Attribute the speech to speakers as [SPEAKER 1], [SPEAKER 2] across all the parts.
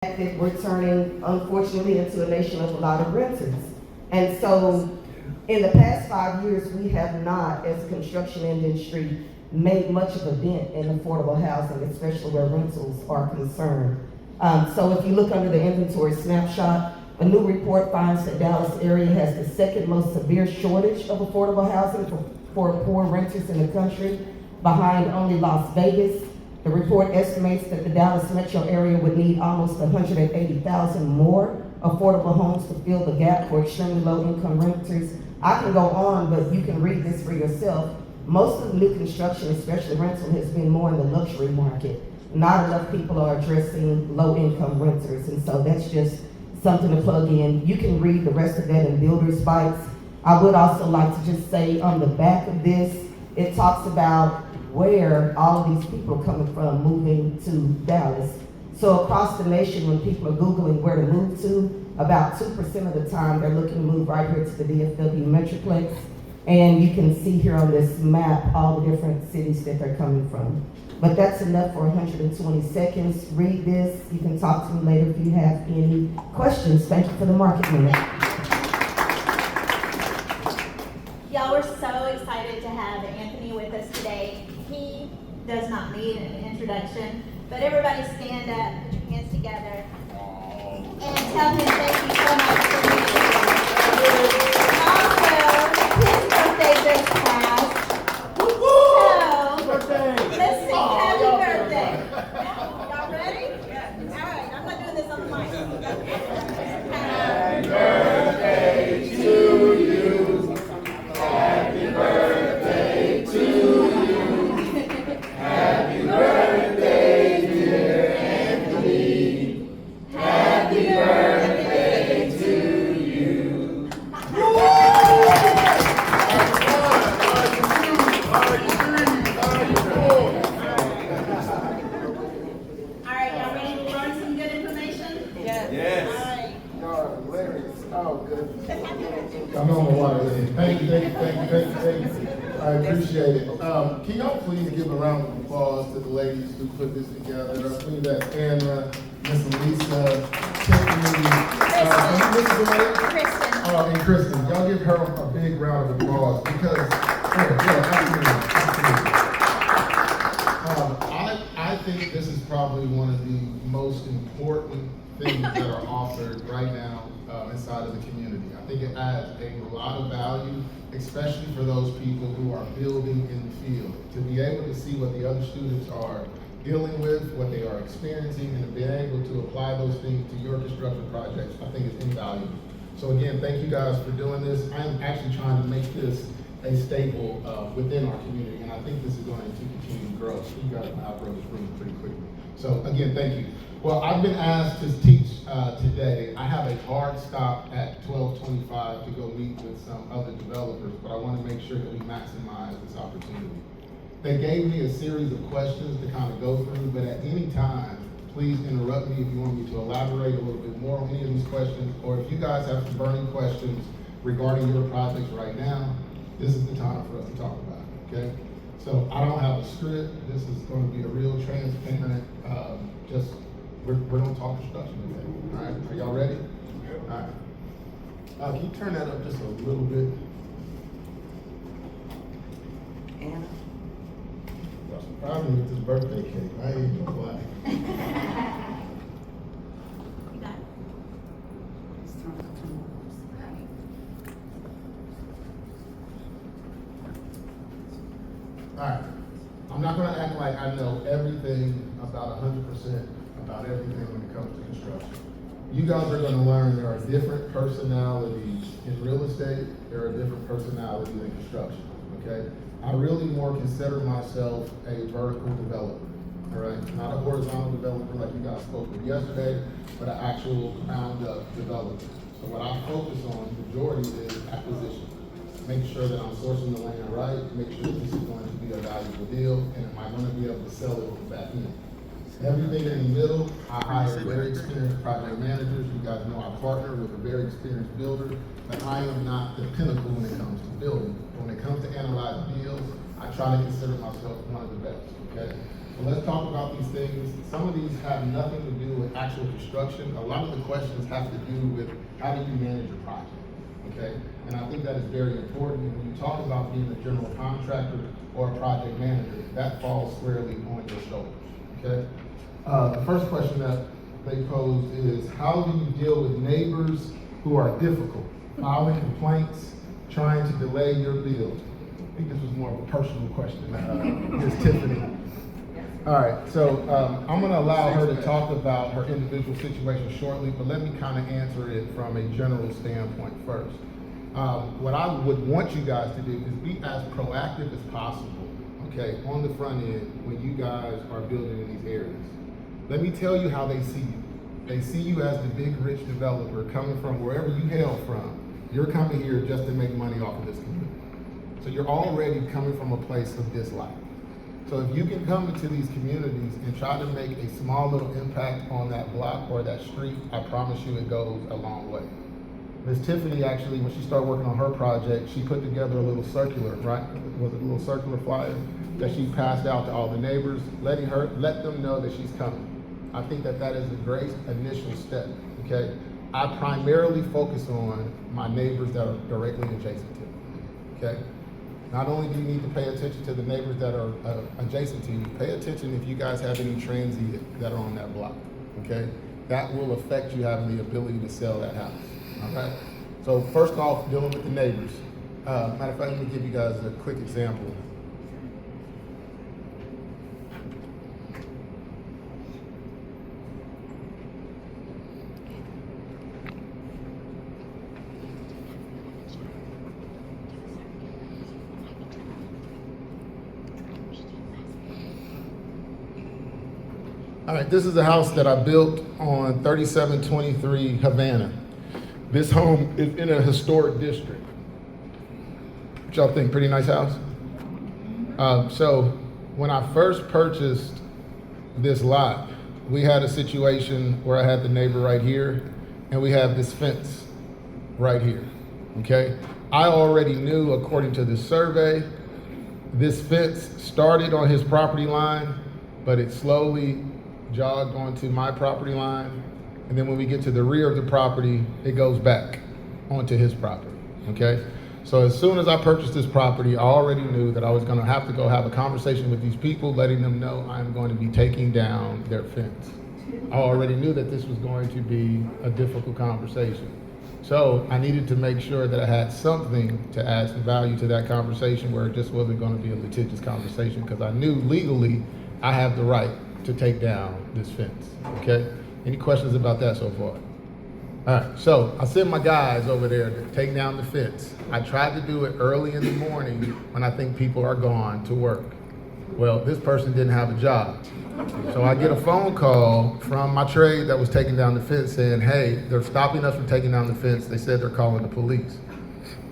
[SPEAKER 1] that we're turning, unfortunately, into a nation of a lot of renters. And so, in the past 5 years, we have not, as a construction industry, made much of a dent in affordable housing, especially where rentals are concerned. So if you look under the inventory snapshot, a new report finds that Dallas area has the second most severe shortage of affordable housing for poor renters in the country, behind only Las Vegas. The report estimates that the Dallas metro area would need almost 180,000 more affordable homes to fill the gap for extremely low-income renters. I can go on, but you can read this for yourself. Most of the new construction, especially rental, has been more in the luxury market. Not enough people are addressing low-income renters, and so that's just something to plug in. You can read the rest of that in Builders Bytes. I would also like to just say on the back of this, it talks about where all of these people are coming from moving to Dallas. So across the nation, when people are Googling where to move to, about 2% of the time they're looking to move right here to the DFW Metroplex. And you can see here on this map all the different cities that they're coming from. But that's enough for 120 seconds. Read this. You can talk to me later if you have any questions. Thank you for the market minute.
[SPEAKER 2] Y'all, we're so excited to have Anthony with us today. He does not need an introduction, but everybody stand up, put your hands together, and tell him thank you so much for being here. Also, his birthday just passed. So, let's sing happy birthday. Y'all ready? All right, I'm not doing this on the mic. Happy birthday to you. Happy birthday to you. Happy birthday, dear Anthony. Happy birthday to you. All right, y'all ready to learn some good information? Yes. All right.
[SPEAKER 3] Y'all are hilarious. Oh, good.
[SPEAKER 4] I'm on the water. Thank you. I appreciate it. Can y'all please give a round of applause to the ladies who put this together? I believe that's Anna, Miss Lisa, Tiffany,
[SPEAKER 2] Kristen.
[SPEAKER 4] and Kristen. Y'all give her a big round of applause because, I think this is probably one of the most important things that are offered right now inside of the community. I think it adds a lot of value, especially for those people who are building in the field. To be able to see what the other students are dealing with, what they are experiencing, and to be able to apply those things to your construction projects, I think is invaluable. So again, thank you guys for doing this. I'm actually trying to make this a staple within our community, and I think this is going to continue to grow. So you guys can outgrow this room pretty quickly. So again, thank you. Well, I've been asked to teach today. I have a hard stop at 12:25 to go meet with some other developers, but I want to make sure that we maximize this opportunity. They gave me a series of questions to kind of go through, but at any time, please interrupt me if you want me to elaborate a little bit more on any of these questions, or if you guys have some burning questions regarding your projects right now, this is the time for us to talk about it, okay? So I don't have a script. This is going to be a real transparent, we're going to talk construction today, all right? Are y'all ready? All right. Can you turn that up just a little bit?
[SPEAKER 1] Anna.
[SPEAKER 4] Y'all surprised me with this birthday cake. I ain't gonna lie.
[SPEAKER 2] You got it.
[SPEAKER 4] All right. I'm not going to act like I know everything about 100% about everything when it comes to construction. You guys are going to learn there are different personalities in real estate. There are different personalities in construction, okay? I really more consider myself a vertical developer, all right? Not a horizontal developer like you guys spoke with yesterday, but an actual ground-up developer. So what I focus on, majority, is acquisition. Make sure that I'm sourcing the land right, make sure that this is going to be a valuable deal, and am I going to be able to sell it on the back end? Everything in the middle, I hire very experienced project managers. You guys know I partner with a very experienced builder, but I am not the pinnacle when it comes to building. When it comes to analyzing deals, I try to consider myself one of the best, okay? But let's talk about these things. Some of these have nothing to do with actual construction. A lot of the questions have to do with how do you manage a project, okay? And I think that is very important. When you talk about being a general contractor or a project manager, that falls squarely on your shoulders, okay? The first question that they posed is, how do you deal with neighbors who are difficult, filing complaints, trying to delay your bill? I think this was more of a personal question, Ms. Tiffany. All right, so I'm gonna allow her to talk about her individual situation shortly, but let me kind of answer it from a general standpoint first. What I would want you guys to do is be as proactive as possible, okay, on the front end when you guys are building in these areas. Let me tell you how they see you. They see you as the big rich developer coming from wherever you hail from. You're coming here just to make money off of this community. So you're already coming from a place of dislike. So if you can come into these communities and try to make a small little impact on that block or that street, I promise you it goes a long way. Ms. Tiffany actually, when she started working on her project, she put together a little circular, right? Was it a little circular flyer that she passed out to all the neighbors, let them know that she's coming. I think that that is a great initial step, okay? I primarily focus on my neighbors that are directly adjacent to me, okay? Not only do you need to pay attention to the neighbors that are adjacent to you, pay attention if you guys have any transient that are on that block, okay? That will affect you having the ability to sell that house, all right? So first off, dealing with the neighbors. Matter of fact, let me give you guys a quick example. All right, this is a house that I built on 3723 Havana. This home is in a historic district. What y'all think, pretty nice house? So when I first purchased this lot, we had a situation where I had the neighbor right here, and we have this fence right here, okay? I already knew, according to the survey, this fence started on his property line, but it slowly jogged onto my property line, and then when we get to the rear of the property, it goes back onto his property, okay? So as soon as I purchased this property, I already knew that I was gonna have to go have a conversation with these people, letting them know I'm going to be taking down their fence. I already knew that this was going to be a difficult conversation. So I needed to make sure that I had something to add some value to that conversation where it just wasn't gonna be a litigious conversation, because I knew legally I have the right to take down this fence, okay? Any questions about that so far? All right, so I sent my guys over there to take down the fence. I tried to do it early in the morning when I think people are gone to work. Well, this person didn't have a job. So I get a phone call from my trade that was taking down the fence saying, hey, they're stopping us from taking down the fence. They said they're calling the police.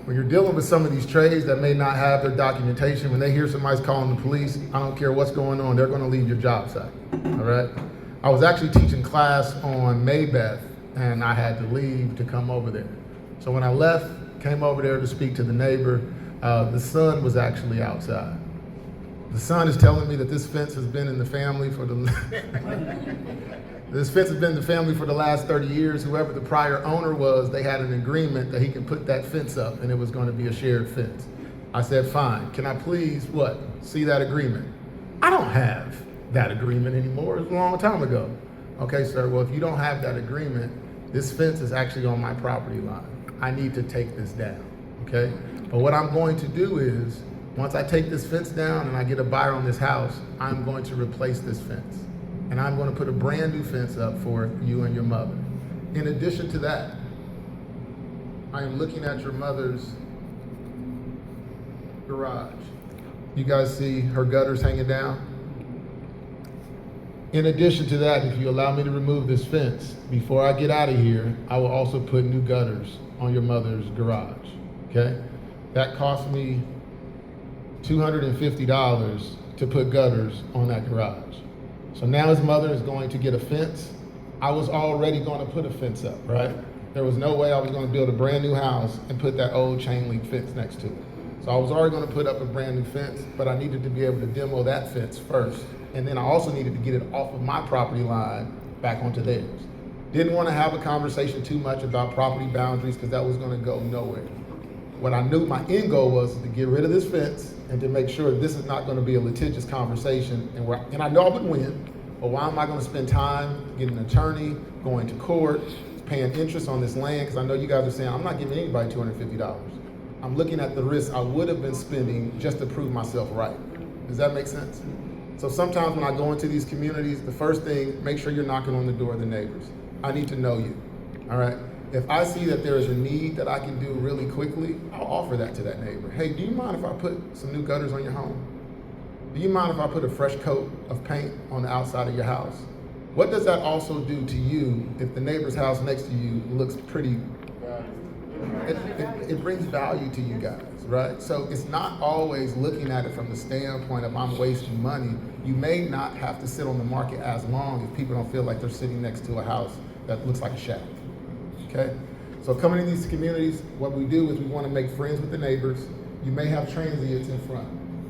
[SPEAKER 4] When you're dealing with some of these trades that may not have their documentation, when they hear somebody's calling the police, I don't care what's going on, they're gonna leave your job site, all right? I was actually teaching class on Maybeth, and I had to leave to come over there. So when I left, came over there to speak to the neighbor, the son was actually outside. The son is telling me that this fence has been in the family for the This fence has been in the family for the last 30 years. Whoever the prior owner was, they had an agreement that he could put that fence up and it was going to be a shared fence. I said, fine. Can I please, what, see that agreement? I don't have that agreement anymore. It was a long time ago. Okay, sir, well, if you don't have that agreement, this fence is actually on my property line. I need to take this down, okay? But what I'm going to do is, once I take this fence down and I get a buyer on this house, I'm going to replace this fence. And I'm going to put a brand new fence up for you and your mother. In addition to that, I am looking at your mother's garage. You guys see her gutters hanging down? In addition to that, if you allow me to remove this fence, before I get out of here, I will also put new gutters on your mother's garage, okay? That cost me $250 to put gutters on that garage. So now his mother is going to get a fence. I was already going to put a fence up, right? There was no way I was going to build a brand new house and put that old chain link fence next to it. So I was already going to put up a brand new fence, but I needed to be able to demo that fence first and then I also needed to get it off of my property line back onto theirs. Didn't want to have a conversation too much about property boundaries because that was going to go nowhere. What I knew my end goal was to get rid of this fence and to make sure this is not going to be a litigious conversation, and I know I would win, but why am I going to spend time getting an attorney, going to court, paying interest on this land? Because I know you guys are saying, I'm not giving anybody $250. I'm looking at the risk I would have been spending just to prove myself right. Does that make sense? So sometimes when I go into these communities, the first thing, make sure you're knocking on the door of the neighbors. I need to know you, all right? If I see that there is a need that I can do really quickly, I'll offer that to that neighbor. Hey, do you mind if I put some new gutters on your home? Do you mind if I put a fresh coat of paint on the outside of your house? What does that also do to you if the neighbor's house next to you looks pretty? It brings value to you guys, right? So it's not always looking at it from the standpoint of I'm wasting money. You may not have to sit on the market as long if people don't feel like they're sitting next to a house that looks like a shack, okay? So coming in these communities, what we do is we want to make friends with the neighbors. You may have transients in front.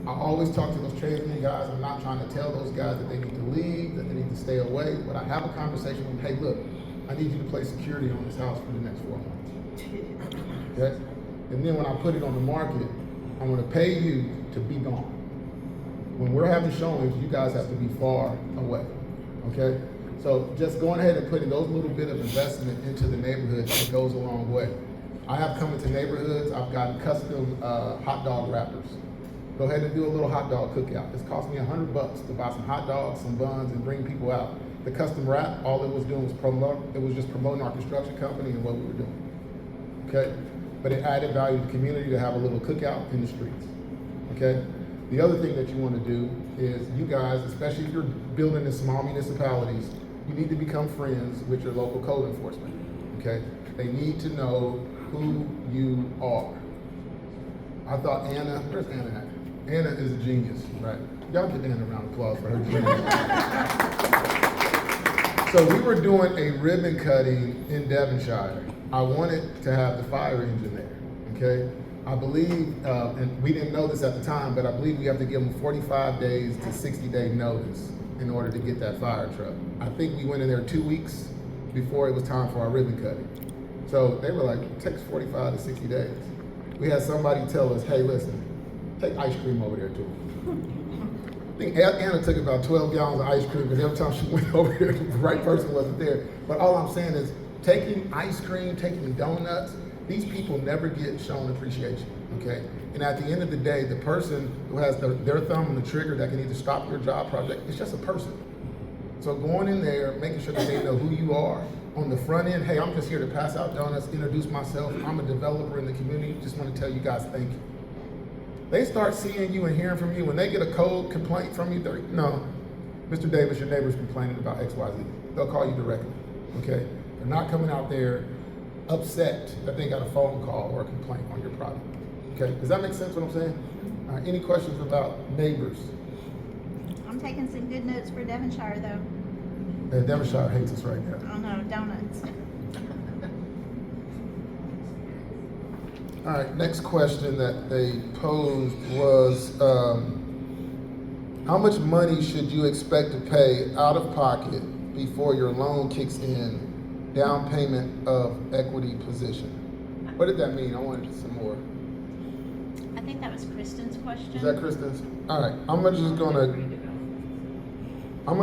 [SPEAKER 4] I always talk to those transient guys. I'm not trying to tell those guys that they need to leave, that they need to stay away, but I have a conversation with them. Hey, look, I need you to place security on this house for the next 4 months. Okay? And then when I put it on the market, I'm gonna pay you to be gone. When we're having showings, you guys have to be far away, okay? So just going ahead and putting those little bit of investment into the neighborhood, it goes a long way. I have come into neighborhoods, I've gotten custom hot dog wrappers. Go ahead and do a little hot dog cookout. It's cost me $100 to buy some hot dogs, some buns, and bring people out. The custom wrap, all it was doing was just promoting our construction company and what we were doing, okay? But it added value to the community to have a little cookout in the streets, okay? The other thing that you want to do is you guys, especially if you're building in small municipalities, you need to become friends with your local code enforcement, okay? They need to know who you are. I thought Anna, where's Anna at? Anna is a genius, right? Y'all give Anna a round of applause for her genius. So we were doing a ribbon cutting in Devonshire. I wanted to have the fire engine there, okay? I believe, and we didn't know this at the time, but I believe we have to give them 45 days to 60-day notice in order to get that fire truck. I think we went in there 2 weeks before it was time for our ribbon cutting. So they were like, it takes 45 to 60 days. We had somebody tell us, hey, listen, take ice cream over there too. I think Anna took about 12 gallons of ice cream because every time she went over there, the right person wasn't there. But all I'm saying is taking ice cream, taking donuts, these people never get shown appreciation, okay? And at the end of the day, the person who has their thumb on the trigger that can either stop your job project, it's just a person. So going in there, making sure that they know who you are. On the front end, hey, I'm just here to pass out donuts, introduce myself. I'm a developer in the community. Just want to tell you guys thank you. They start seeing you and hearing from you. When they get a code complaint from you, they're, no, Mr. Davis, your neighbor's complaining about XYZ. They'll call you directly, okay? They're not coming out there upset that they got a phone call or a complaint on your product, okay? Does that make sense what I'm saying? All right, any questions about neighbors?
[SPEAKER 2] I'm taking some good notes for Devonshire though.
[SPEAKER 4] Devonshire hates us right now.
[SPEAKER 2] Oh no, donuts.
[SPEAKER 4] All right, next question that they posed was, how much money should you expect to pay out of pocket before your loan kicks in, down payment of equity position? What did that mean? I wanted some more.
[SPEAKER 2] I think that was Kristen's question.
[SPEAKER 4] Is that Kristen's? All right, I'm gonna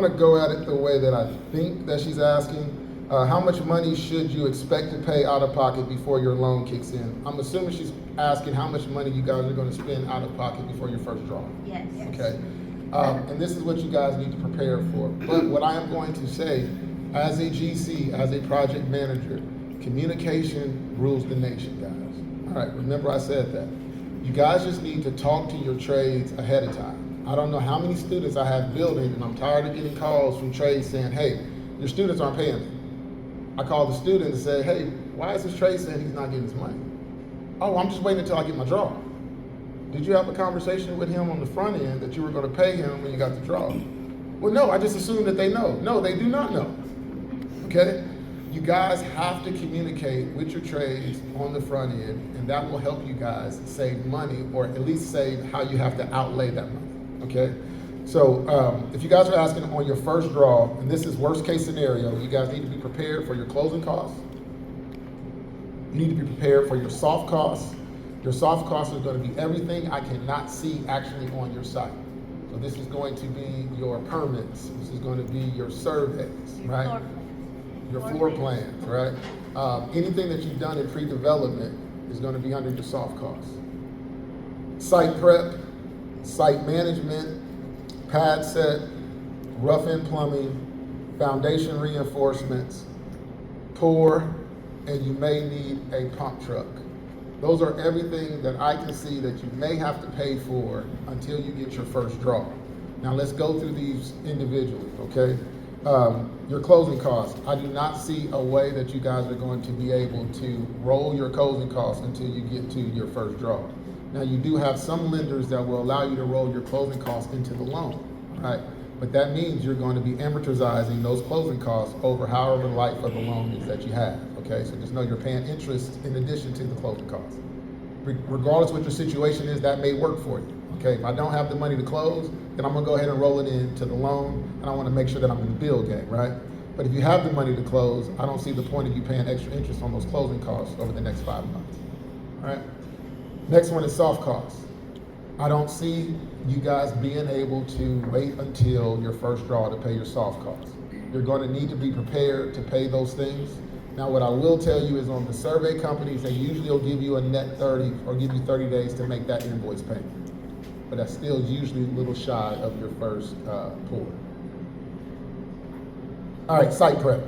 [SPEAKER 4] go at it the way that I think that she's asking. How much money should you expect to pay out of pocket before your loan kicks in? I'm assuming she's asking how much money you guys are gonna spend out of pocket before your first draw.
[SPEAKER 2] Yes.
[SPEAKER 4] Okay, and this is what you guys need to prepare for. But what I am going to say, as a GC, as a project manager, communication rules the nation, guys. All right, remember I said that. You guys just need to talk to your trades ahead of time. I don't know how many students I have building, and I'm tired of getting calls from trades saying, hey, your students aren't paying me. I call the student and say, hey, why is this trade saying he's not getting his money? Oh, I'm just waiting until I get my draw. Did you have a conversation with him on the front end that you were gonna pay him when you got the draw? Well, no, I just assumed that they know. No, they do not know, okay? You guys have to communicate with your trades on the front end, and that will help you guys save money, or at least save how you have to outlay that money, okay?
[SPEAKER 5] So if you guys are asking on your first draw, and this is worst case scenario, you guys need to be prepared for your closing costs. You need to be prepared for your soft costs. Your soft costs are going to be everything I cannot see actually on your site. So this is going to be your permits. This is going to be your surveys, right? Your floor plans, right? Anything that you've done in pre-development is going to be under your soft costs. Site prep, site management, pad set, rough-in plumbing, foundation reinforcements, pour, and you may need a pump truck. Those are everything that I can see that you may have to pay for until you get your first draw. Now let's go through these individually, okay? Your closing costs. I do not see a way that you guys are going to be able to roll your closing costs until you get to your first draw. Now you do have some lenders that will allow you to roll your closing costs into the loan, right? But that means you're going to be amortizing those closing costs over however the life of the loan is that you have, okay? So just know you're paying interest in addition to the closing costs. Regardless what your situation is, that may work for you, okay? If I don't have the money to close, then I'm gonna go ahead and roll it into the loan, and I wanna make sure that I'm in the bill game, right? But if you have the money to close, I don't see the point of you paying extra interest on those closing costs over the next 5 months, all right? Next one is soft costs. I don't see you guys being able to wait until your first draw to pay your soft costs. You're going to need to be prepared to pay those things. Now, what I will tell you is on the survey companies, they usually will give you a net 30 or give you 30 days to make that invoice payment. But that's still usually a little shy of your first pour. All right, site prep.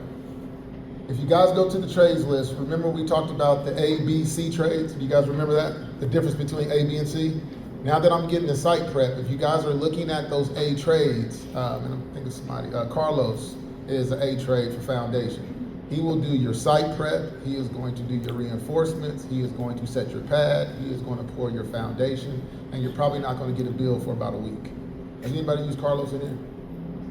[SPEAKER 5] If you guys go to the trades list, remember we talked about the A, B, C trades? Do you guys remember that? The difference between A, B, and C? Now that I'm getting the site prep, if you guys are looking at those A trades, and I think it's somebody, Carlos is an A trade for foundation. He will do your site prep, he is going to do your reinforcements, he is going to set your pad, he is going to pour your foundation, and you're probably not going to get a bill for about a week. Has anybody used Carlos in here?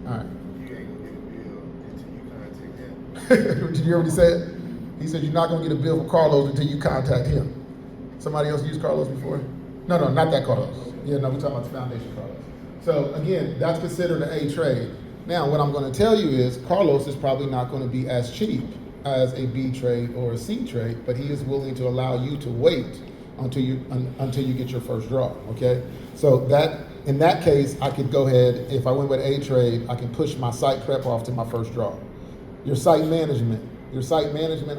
[SPEAKER 5] All right.
[SPEAKER 4] You ain't gonna get a bill until you contact him.
[SPEAKER 5] Did you hear what he said? He said you're not going to get a bill from Carlos until you contact him. Somebody else used Carlos before? No, not that Carlos. Yeah, no, we're talking about the foundation Carlos. So again, that's considered an A trade. Now, what I'm going to tell you is Carlos is probably not going to be as cheap as a B trade or a C trade, but he is willing to allow you to wait until you get your first draw, okay? So that, in that case, I could go ahead, if I went with A trade, I can push my site prep off to my first draw. Your site management,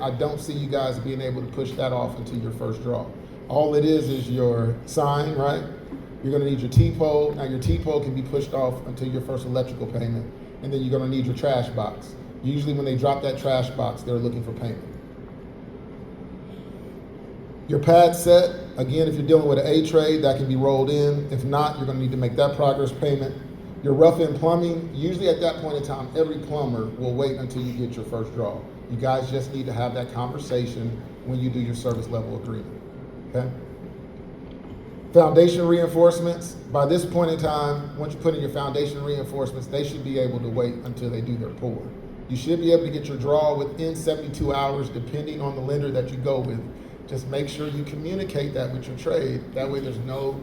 [SPEAKER 5] I don't see you guys being able to push that off until your first draw. All it is your sign, right? You're gonna need your T-pole. Now your T-pole can be pushed off until your first electrical payment. And then you're gonna need your trash box. Usually when they drop that trash box, they're looking for payment. Your pad set, again, if you're dealing with an A trade, that can be rolled in. If not, you're gonna need to make that progress payment. Your rough-in plumbing, usually at that point in time, every plumber will wait until you get your first draw. You guys just need to have that conversation when you do your service level agreement, okay? Foundation reinforcements, by this point in time, once you put in your foundation reinforcements, they should be able to wait until they do their pour. You should be able to get your draw within 72 hours, depending on the lender that you go with. Just make sure you communicate that with your trade. That way there's no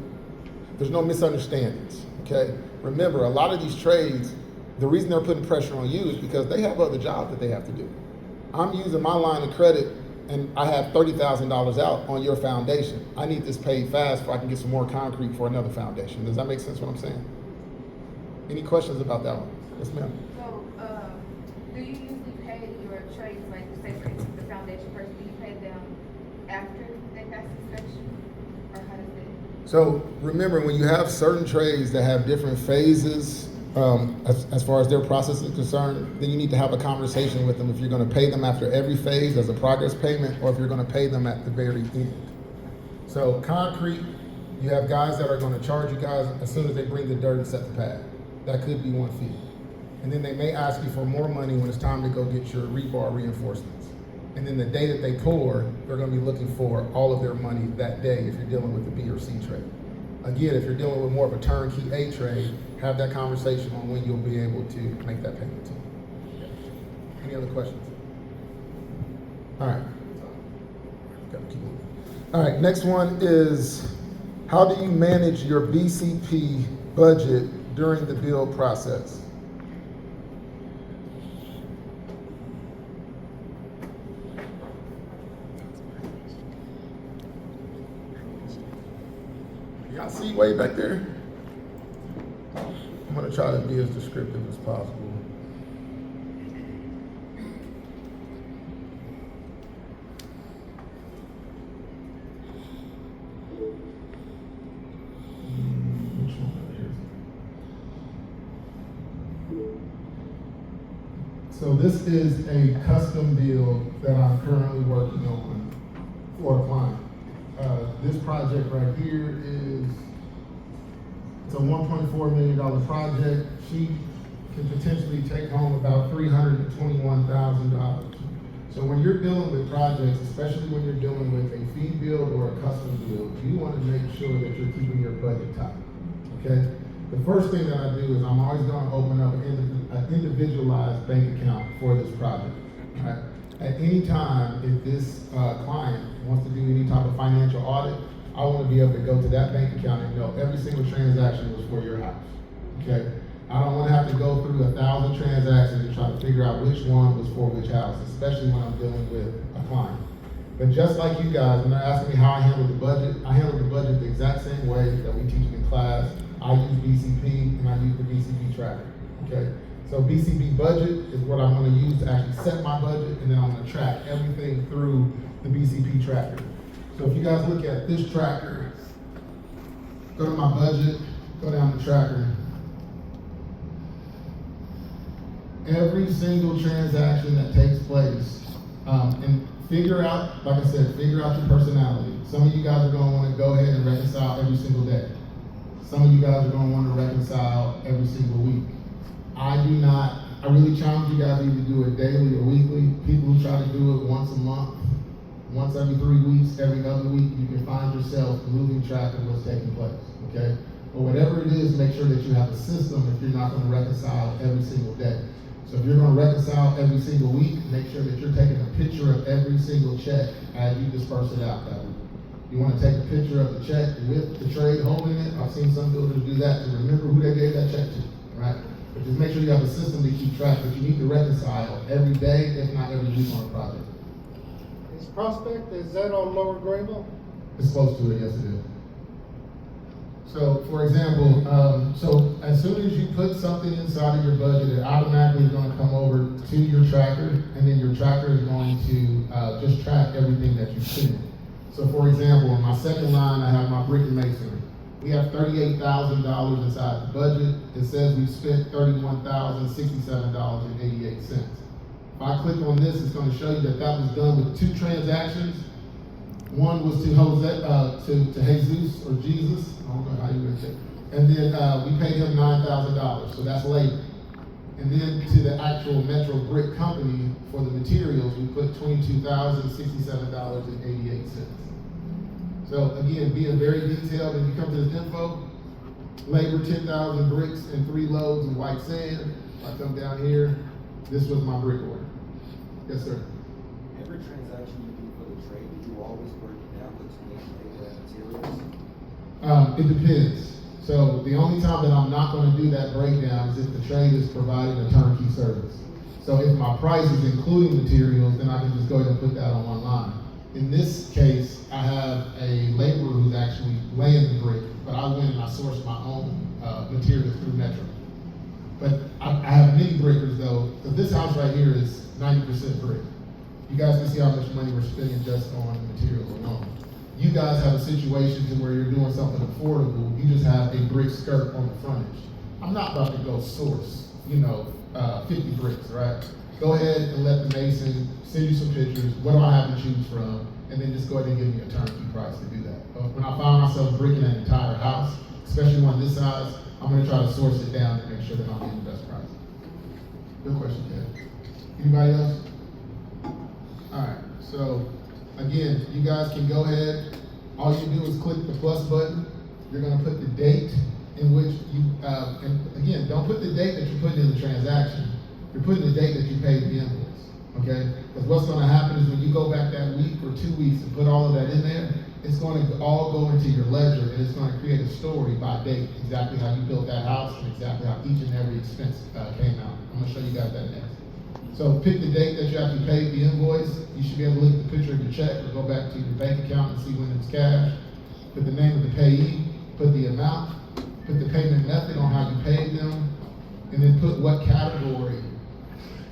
[SPEAKER 5] misunderstandings, okay? Remember, a lot of these trades, the reason they're putting pressure on you is because they have other jobs that they have to do. I'm using my line of credit and I have $30,000 out on your foundation. I need this paid fast so I can get some more concrete for another foundation. Does that make sense what I'm saying? Any questions about that one? Yes, ma'am.
[SPEAKER 6] So, do you usually pay your trades, like say for instance the foundation person, do you pay them after they pass inspection? Or how does it?
[SPEAKER 5] So remember, when you have certain trades that have different phases, as far as their process is concerned, then you need to have a conversation with them if you're going to pay them after every phase as a progress payment or if you're going to pay them at the very end. So concrete, you have guys that are going to charge you guys as soon as they bring the dirt and set the pad. That could be one fee. And then they may ask you for more money when it's time to go get your rebar reinforcements. And then the day that they pour, they're going to be looking for all of their money that day if you're dealing with the B or C trade. Again, if you're dealing with more of a turnkey A trade, have that conversation on when you'll be able to make that payment to. Any other questions? All right. Gotta keep moving. All right, next one is, how do you manage your BCP budget during the build process. Y'all see way back there? I'm gonna try to be as descriptive as possible. Which one right here? So this is a custom build that I'm currently working on for a client. This project right here it's a $1.4 million project. She can potentially take home about $321,000. So when you're dealing with projects, especially when you're dealing with a fee build or a custom build, you want to make sure that you're keeping your budget tight, okay? The first thing that I do is I'm always going to open up an individualized bank account for this project, right? At any time, if this client wants to do any type of financial audit, I want to be able to go to that bank account and know every single transaction was for your house, okay? I don't want to have to go through 1,000 transactions and try to figure out which one was for which house, especially when I'm dealing with a client. But just like you guys, when they're asking me how I handle the budget, I handle the budget the exact same way that we teach in class. I use BCP and I use the BCP tracker, okay? So BCP budget is what I'm going to use to actually set my budget, and then I'm going to track everything through the BCP tracker. So if you guys look at this tracker, go to my budget, go down the tracker. Every single transaction that takes place, and figure out, like I said, figure out your personality. Some of you guys are going to want to go ahead and reconcile every single day. Some of you guys are going to want to reconcile every single week. I do not. I really challenge you guys to either do it daily or weekly. People who try to do it once a month, once every 3 weeks, every other week, you can find yourself losing track of what's taking place, okay? But whatever it is, make sure that you have a system if you're not going to reconcile every single day. So if you're going to reconcile every single week, make sure that you're taking a picture of every single check as you disperse it out that week. You want to take a picture of the check with the trade holding it. I've seen some builders do that to remember who they gave that check to, right? But just make sure you have a system to keep track, but you need to reconcile every day, if not every week on a project.
[SPEAKER 3] Is Prospect, is that on Lower Greenville?
[SPEAKER 5] It's close to it, yes it is. So, for example, so as soon as you put something inside of your budget, it automatically is going to come over to your tracker, and then your tracker is going to just track everything that you spend. So, for example, on my second line, I have my brick and masonry. We have $38,000 inside the budget. It says we spent $31,067.88. If I click on this, it's going to show you that that was done with 2 transactions. One was to Jose, to Jesus or Jesus. I don't know how you would say it. And then we paid him $9,000, so that's labor. And then to the actual Metro Brick Company for the materials, we put $22,067.88. So again, being very detailed, when you come to this info, labor 10,000 bricks and 3 loads of white sand. I come down here, this was my brick order. Yes, sir.
[SPEAKER 7] Every transaction you do for the trade, do you always break it down between labor and materials?
[SPEAKER 5] It depends. So the only time that I'm not going to do that breakdown is if the trade is providing a turnkey service. So if my price is including materials, then I can just go ahead and put that on one line. In this case, I have a laborer who's actually laying the brick, but I went and I sourced my own materials through Metro. But I have many breakers though, because this house right here is 90% brick. You guys can see how much money we're spending just on materials alone. You guys have a situation to where you're doing something affordable, you just have a brick skirt on the frontage. I'm not about to go source, 50 bricks, right? Go ahead and let the mason send you some pictures, what do I have to choose from, and then just go ahead and give me a turnkey price to do that. When I find myself bricking an entire house, especially one this size, I'm gonna try to source it down to make sure that I'm getting the best price. Good question, Ted. Anybody else? All right, so again, you guys can go ahead. All you do is click the plus button. You're gonna put the date in which you, and again, don't put the date that you put in the transaction. You're putting the date that you paid the invoice, okay? Because what's gonna happen is when you go back that week or 2 weeks and put all of that in there,
[SPEAKER 4] it's going to all go into your ledger, and it's going to create a story by date, exactly how you built that house and exactly how each and every expense came out. I'm going to show you guys that next. So pick the date that you actually paid the invoice. You should be able to look at the picture of your check or go back to your bank account and see when it's cash. Put the name of the payee, put the amount, put the payment method on how you paid them, and then put what category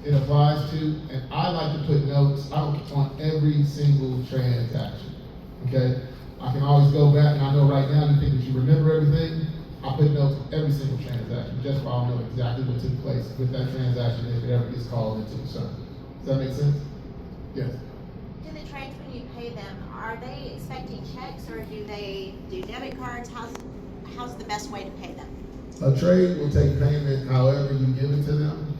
[SPEAKER 4] it applies to. And I like to put notes on every single transaction, okay? I can always go back, and I know right now you think that you remember everything. I put notes on every single transaction, just so I'll know exactly what took place with that transaction if it ever gets called into concern. Does that make sense? Yes.
[SPEAKER 2] Do the trades, when you pay them, are they expecting checks or do they do debit cards? How's the best way to pay them?
[SPEAKER 4] A trade will take payment however you give it to them,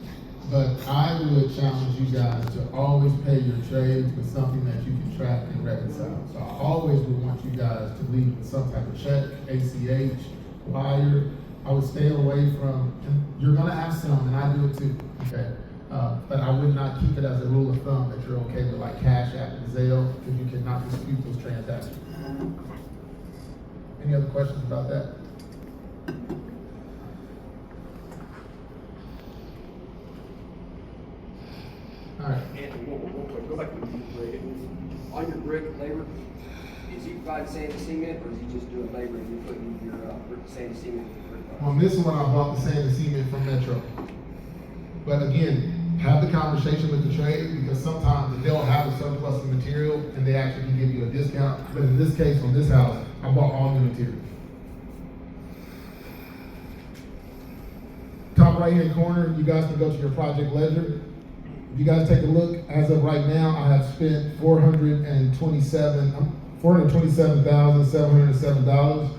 [SPEAKER 4] but I would challenge you guys to always pay your trades with something that you can track and reconcile. So I always would want you guys to leave with some type of check, ACH, wire. I would stay away from, and you're gonna have some, and I do it too, okay? But I would not keep it as a rule of thumb that you're okay with like Cash App and Zelle, because you cannot dispute those transactions. Any other questions about that? All right.
[SPEAKER 8] Anthony, go back to the brick. On your brick labor, is he providing sand and cement, or is he just doing labor and you're putting your sand and cement in the brick?
[SPEAKER 4] On this one, I bought the sand and cement from Metro. But again, have the conversation with the trade, because sometimes they'll have a surplus of material and they actually can give you a discount. But in this case, on this house, I bought all new material. Top right hand corner, you guys can go to your project ledger. If you guys take a look, as of right now, I have spent $427,707.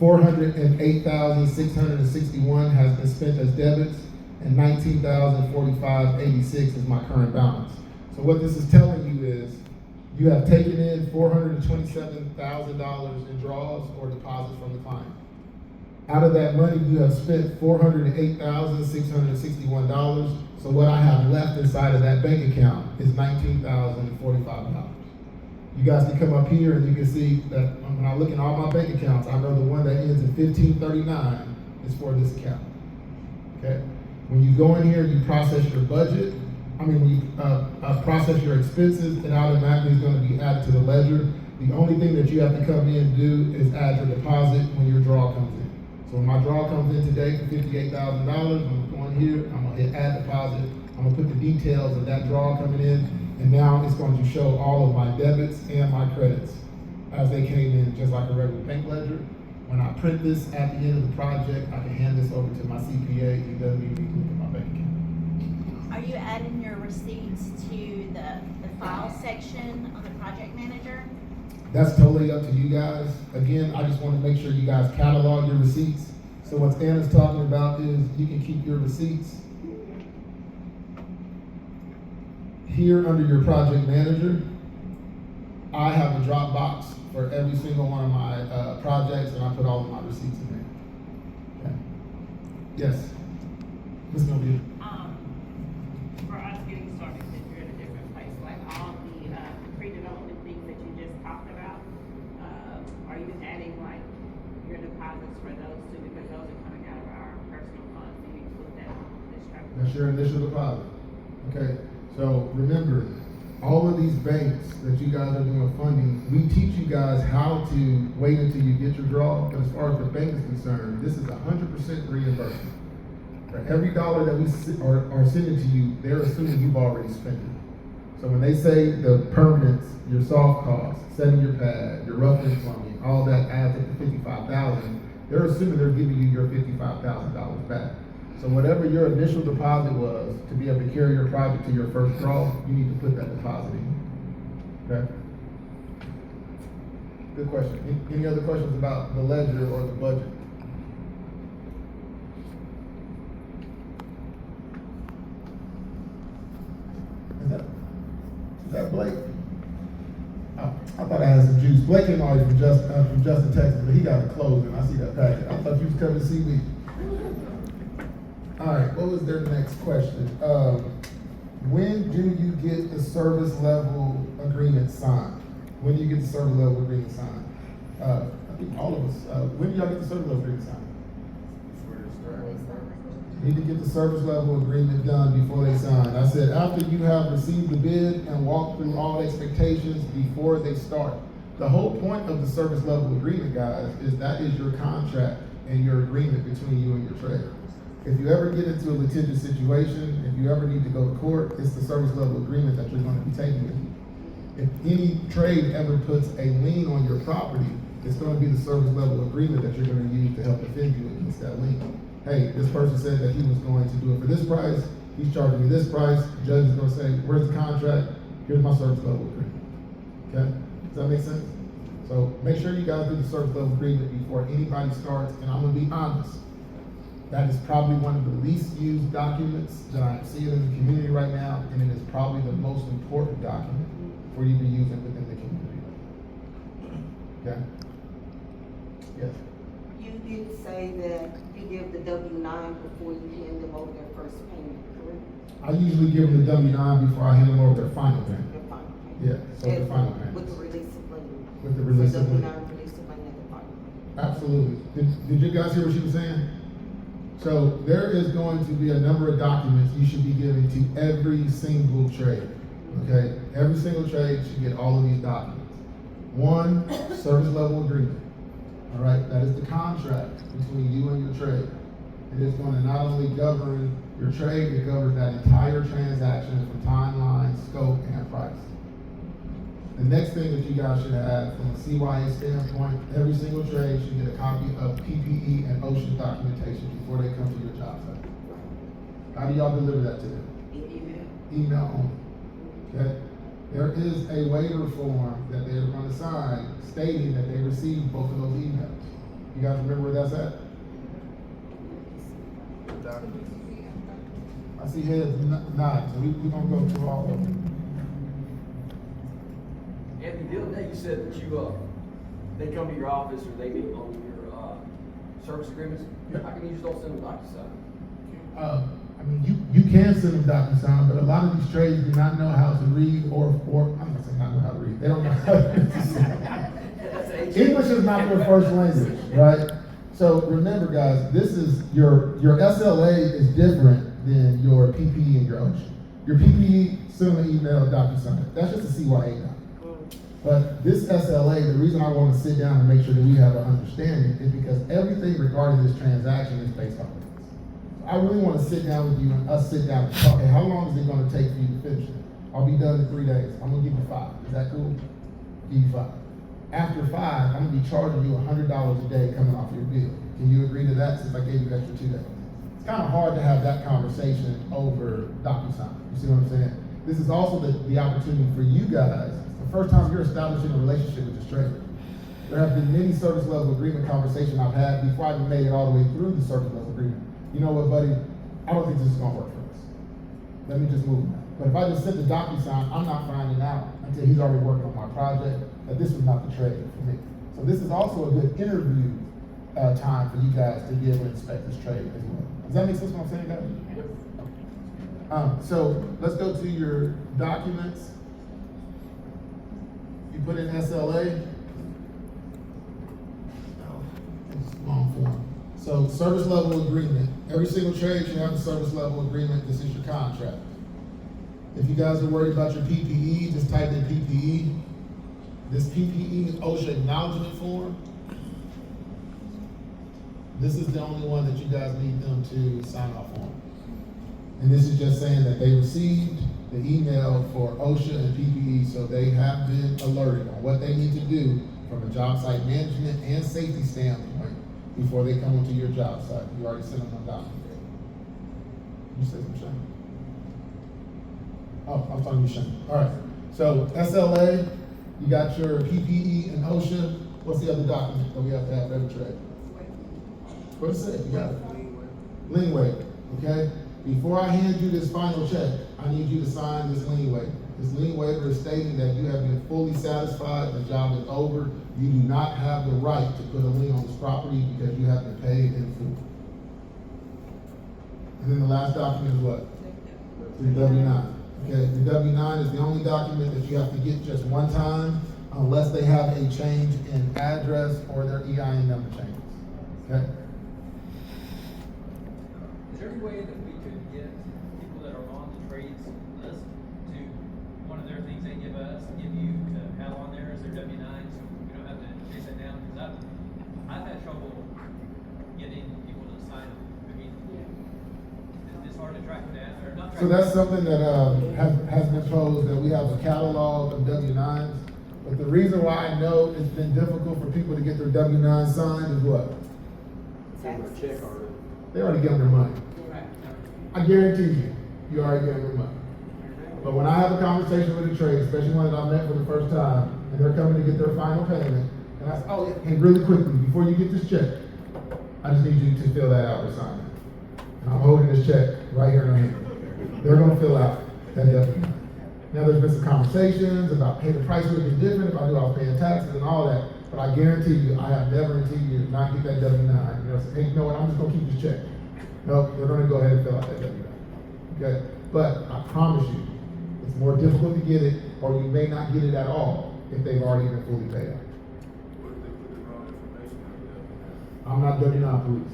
[SPEAKER 4] $408,661 has been spent as debits, and $19,045.86 is my current balance. So what this is telling you is you have taken in $427,000 in draws or deposits from the client. Out of that money, you have spent $408,661. So what I have left inside of that bank account is $19,045. You guys can come up here and you can see that when I look at all my bank accounts, I know the one that ends in 1539 is for this account. Okay? When you go in here, you process your budget. When you process your expenses, it automatically is going to be added to the ledger. The only thing that you have to come in and do is add your deposit when your draw comes in. So when my draw comes in today for $58,000, I'm going here, I'm going to hit add deposit. I'm going to put the details of that draw coming in, and now it's going to show all of my debits and my credits as they came in, just like a regular bank ledger. When I print this at the end of the project, I can hand this over to my CPA. He doesn't even need to look at my bank account.
[SPEAKER 2] Are you adding your receipts to the file section on the project manager?
[SPEAKER 4] That's totally up to you guys. Again, I just want to make sure you guys catalog your receipts. So what Anna's talking about is you can keep your receipts here under your project manager. I have a Dropbox for every single one of my projects, and I put all of my receipts in there. Okay. Yes. Ms. Novita.
[SPEAKER 9] For us getting started, since you're in a different place, like all the pre-development things that you just talked about, are you adding like your deposits for those too, because those are coming out of our personal funds, and you put that on this structure?
[SPEAKER 4] That's your initial deposit. Okay. So remember, all of these banks that you guys are doing funding, we teach you guys how to wait until you get your draw. But as far as the bank is concerned, this is 100% reimbursement. For every dollar that we are sending to you, they're assuming you've already spent it. So when they say the permanents, your soft costs, setting your pad, your rough and plumbing, all that adds up to $55,000, they're assuming they're giving you your $55,000 back. So whatever your initial deposit was to be able to carry your project to your first draw, you need to put that deposit in. Okay? Good question. Any other questions about the ledger or the budget? Is that Blake? I thought I had some juice. Blake came all from Justin, Texas, but he got a closing. I see that packet. I thought you was coming to see me. All right, what was their next question? When do you get the service level agreement signed?
[SPEAKER 5] When do you get the service level agreement signed? I think all of us, when do y'all get the service level agreement signed? Need to get the service level agreement done before they sign. I said, after you have received the bid and walked through all expectations before they start. The whole point of the service level agreement, guys, is that is your contract and your agreement between you and your trade. If you ever get into a litigious situation, if you ever need to go to court, it's the service level agreement that you're going to be taking with you. If any trade ever puts a lien on your property, it's going to be the service level agreement that you're going to use to help defend you against that lien. Hey, this person said that he was going to do it for this price, he's charging me this price, the judge is going to say, where's the contract? Here's my service level agreement. Okay? Does that make sense? So make sure you guys do the service level agreement before anybody starts, and I'm going to be honest. That is probably one of the least used documents that I'm seeing in the community right now, and it is probably the most important document for you to be using within the community. Okay? Yes.
[SPEAKER 10] You did say that you give the W-9 before you hand them over their first payment, correct?
[SPEAKER 5] I usually give them the W-9 before I hand them over their final payment.
[SPEAKER 10] Their final payment?
[SPEAKER 5] Yeah, so the final payment.
[SPEAKER 10] With the release of money?
[SPEAKER 5] With the release of money.
[SPEAKER 10] W-9 release of money at the final payment?
[SPEAKER 5] Absolutely. Did you guys hear what she was saying? So there is going to be a number of documents you should be giving to every single trade. Okay? Every single trade should get all of these documents. One, service level agreement. All right? That is the contract between you and your trade. It is going to not only govern your trade, it governs that entire transaction from timeline, scope, and price. The next thing that you guys should have from a CYA standpoint, every single trade should get a copy of PPE and OSHA documentation before they come to your job site. How do y'all deliver that to them? Email only. Okay? There is a waiver form that they're going to sign stating that they received both of those emails. You guys remember where that's at? I see heads nodding, so we're going to go through all of them.
[SPEAKER 8] Anthony, the other day you said that they come to your office or they meet on your, service agreements.
[SPEAKER 5] Yeah.
[SPEAKER 8] How come you just don't send them DocuSign?
[SPEAKER 5] I mean, you can send them DocuSign, but a lot of these trades do not know how to read or I'm not saying not know how to read. They don't know how to read. English is not their first language, right? So remember, guys, this is your SLA is different than your PPE and your OSHA. Your PPE, send them an email, DocuSign. That's just a CYA document. But this SLA, the reason I want to sit down and make sure that we have an understanding is because everything regarding this transaction is based on this. I really want to sit down with you and us sit down and talk. Hey, how long is it going to take for you to finish it? I'll be done in 3 days. I'm going to give you 5. Is that cool? Give you 5. After 5, I'm going to be charging you $100 a day coming off your bill. Can you agree to that since I gave you extra 2 days? It's kind of hard to have that conversation over DocuSign. You see what I'm saying? This is also the opportunity for you guys. The first time you're establishing a relationship with this trader. There have been many service level agreement conversations I've had before I even made it all the way through the service level agreement. You know what, buddy? I don't think this is gonna work for us. Let me just move now. But if I just send the DocuSign, I'm not finding out until he's already working on my project that this was not the trade for me. So this is also a good interview time for you guys to be able to inspect this trade as well. Does that make sense what I'm saying, guys? So let's go to your documents. You put in SLA. It's long form. So service level agreement. Every single trade should have a service level agreement. This is your contract. If you guys are worried about your PPE, just type in PPE. This PPE is OSHA acknowledgement form. This is the only one that you guys need them to sign off on. And this is just saying that they received the email for OSHA and PPE, so they have been alerted on what they need to do from a job site management and safety standpoint before they come onto your job site. You already sent them a document. You said something, Shane? Oh, I'm talking to you, Shane. All right. So SLA, you got your PPE and OSHA. What's the other document that we have to have every trade? What is it? You got it. Lien waiver. Okay. Before I hand you this final check, I need you to sign this lien waiver. This lien waiver is stating that you have been fully satisfied, the job is over. You do not have the right to put a lien on this property because you have been paid in full. And then the last document is what? Your W-9. Okay, your W-9 is the only document that you have to get just one time. unless they have a change in address or their EIN number changes, okay?
[SPEAKER 11] Is there any way that we could get people that are on the trades list to, one of their things they give us, give you to have on there as their W-9, so we don't have to chase that down? Because I've had trouble getting people to sign them. I mean, it's hard to track them down, or not track
[SPEAKER 5] So
[SPEAKER 11] them
[SPEAKER 5] that's
[SPEAKER 11] down.
[SPEAKER 5] something that has been posed, that we have a catalog of W-9s. But the reason why I know it's been difficult for people to get their W-9 signed is what?
[SPEAKER 8] Send them a check already.
[SPEAKER 5] They already give them their money. I guarantee you already gave them money. But when I have a conversation with a trade, especially one that I met for the first time, and they're coming to get their final payment, and I say, oh, yeah, hey, really quickly, before you get this check, I just need you to fill that out or sign it. And I'm holding this check right here in my hand. They're gonna fill out that W-9. Now, there's been some conversations about, hey, the price would be different if I knew I was paying taxes and all that, but I guarantee you, I have never in 10 years not get that W-9. You know, say, hey, you know what, I'm just gonna keep this check. No, they're gonna go ahead and fill out that W-9. Okay? But I promise you, it's more difficult to get it, or you may not get it at all if they've already been fully paid out. I'm not W-9 police.